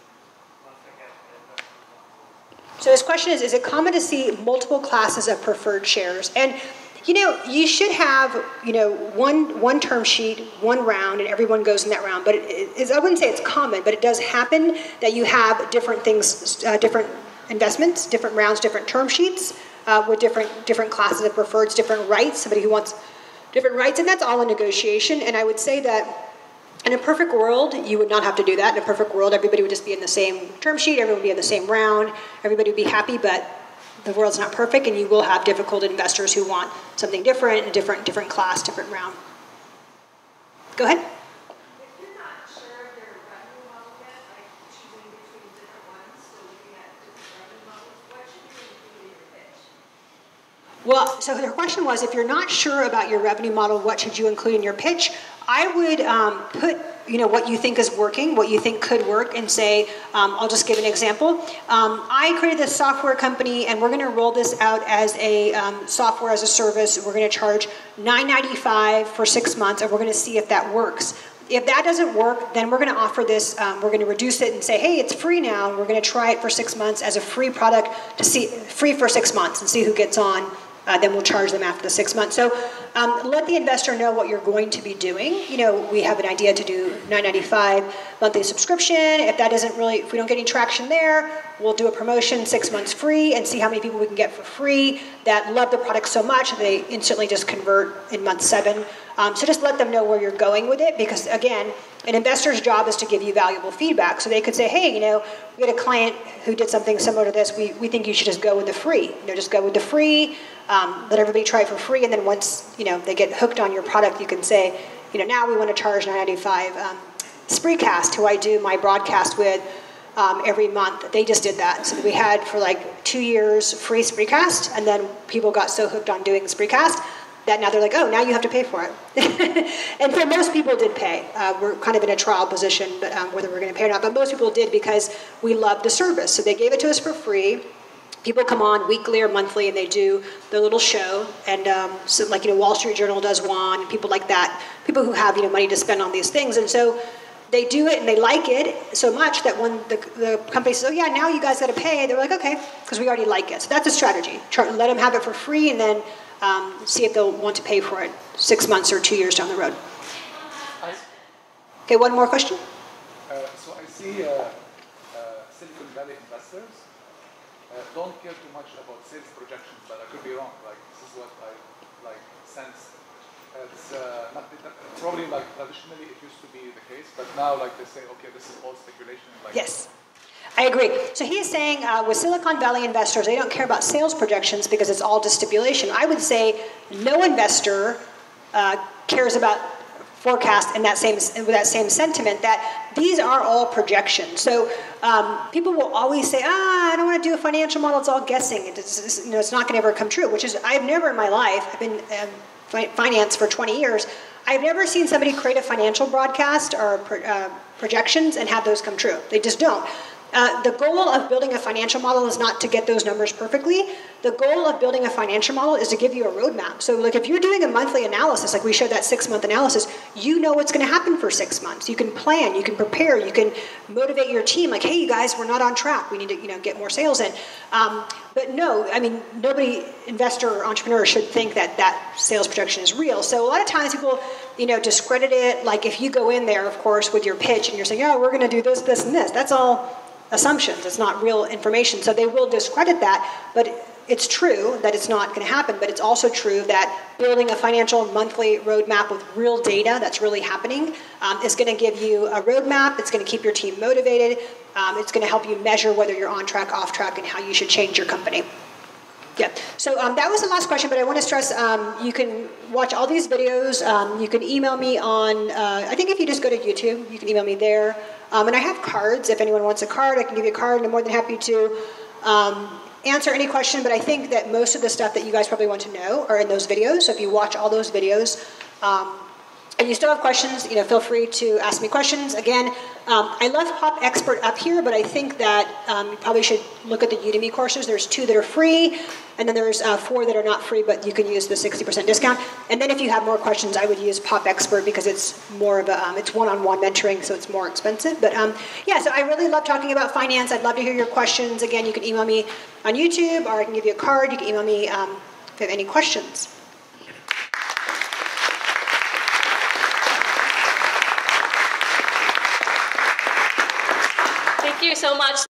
Speaker 11: once they get the investment?
Speaker 2: So his question is it common to see multiple classes of preferred shares? And you should have, one term sheet, one round, and everyone goes in that round. But I wouldn't say it's common, but it does happen that you have different things, different investments, different rounds, different term sheets with different classes of preferreds, different rights, somebody who wants different rights, and that's all a negotiation. And I would say that in a perfect world, you would not have to do that. In a perfect world, everybody would just be in the same term sheet, everyone would be in the same round, everybody would be happy, but the world's not perfect, and you will have difficult investors who want something different, a different class, different round. Go ahead.
Speaker 10: If you're not sure of your revenue model yet, like choosing between different ones, so looking at different revenue models, what should you include in your pitch?
Speaker 2: Well, so the question was, if you're not sure about your revenue model, what should you include in your pitch? I would put, what you think is working, what you think could work, and say, I'll just give an example. I created this software company, and we're going to roll this out as a software as a service. We're going to charge $9.95 for 6 months, and we're going to see if that works. If that doesn't work, then we're going to offer this, we're going to reduce it and say, hey, it's free now. We're going to try it for 6 months as a free product, free for 6 months, and see who gets on. Then we'll charge them after the 6 months. So let the investor know what you're going to be doing. We have an idea to do $9.95 monthly subscription. If we don't get any traction there, we'll do a promotion 6 months free and see how many people we can get for free that love the product so much that they instantly just convert in month 7. So just let them know where you're going with it, because again, an investor's job is to give you valuable feedback. So they could say, hey, we had a client who did something similar to this. We think you should just go with the free. Just go with the free. Let everybody try it for free, and then once they get hooked on your product, you can say, now we want to charge $9.95. Spreecast, who I do my broadcast with, every month. They just did that. So we had for like 2 years free Spreecast, and then people got so hooked on doing Spreecast that now they're like, oh, now you have to pay for it. And for most people did pay. We're kind of in a trial position, but whether we're going to pay or not. But most people did because we loved the service. So they gave it to us for free. People come on weekly or monthly, and they do their little show. And so, like, Wall Street Journal does one, and people like that, people who have, money to spend on these things. And so they do it, and they like it so much that when the company says, oh, yeah, now you guys got to pay, they're like, okay, because we already like it. So that's a strategy. Let them have it for free, and then see if they'll want to pay for it 6 months or 2 years down the road. Okay, one more question?
Speaker 3: So I see Silicon Valley investors don't care too much about sales projections, but I could be wrong. Like, this is what I sense. It's not probably traditionally it used to be the case, but now they say, okay, this is all speculation.
Speaker 2: Yes. I agree. So he's saying with Silicon Valley investors, they don't care about sales projections because it's all just stipulation. I would say no investor cares about forecast in that same sentiment that these are all projections. So people will always say, I don't want to do a financial model. It's all guessing. It's not going to ever come true, which is I've never in my life, I've been finance for 20 years, I've never seen somebody create a financial broadcast or projections and have those come true. They just don't. The goal of building a financial model is not to get those numbers perfectly. The goal of building a financial model is to give you a roadmap. So if you're doing a monthly analysis, like we showed that 6-month analysis, you know what's going to happen for 6 months. You can plan, you can prepare, you can motivate your team. Like, hey, you guys, we're not on track. We need to get more sales in. But no, nobody, investor or entrepreneur, should think that sales projection is real. So a lot of times people, discredit it. Like if you go in there, of course, with your pitch and you're saying, we're going to do this, this, and this. That's all assumptions. It's not real information. So they will discredit that, but it's true that it's not going to happen, but it's also true that building a financial monthly roadmap with real data that's really happening is going to give you a roadmap. It's going to keep your team motivated. It's going to help you measure whether you're on track, off track, and how you should change your company. Yeah. So that was the last question, but I want to stress you can watch all these videos. You can email me on, I think if you just go to YouTube, you can email me there. And I have cards. If anyone wants a card, I can give you a card, and I'm more than happy to answer any question. But I think that most of the stuff that you guys probably want to know are in those videos. So if you watch all those videos, and you still have questions, feel free to ask me questions. Again, I left Pop Expert up here, but I think that you probably should look at the Udemy courses. There's 2 that are free, and then there's 4 that are not free, but you can use the 60% discount. And then if you have more questions, I would use Pop Expert because it's more of a, it's one-on-one mentoring, so it's more expensive. But yeah, so I really love talking about finance. I'd love to hear your questions. Again, you can email me on YouTube, or I can give you a card. You can email me if you have any questions.
Speaker 1: Thank you so much.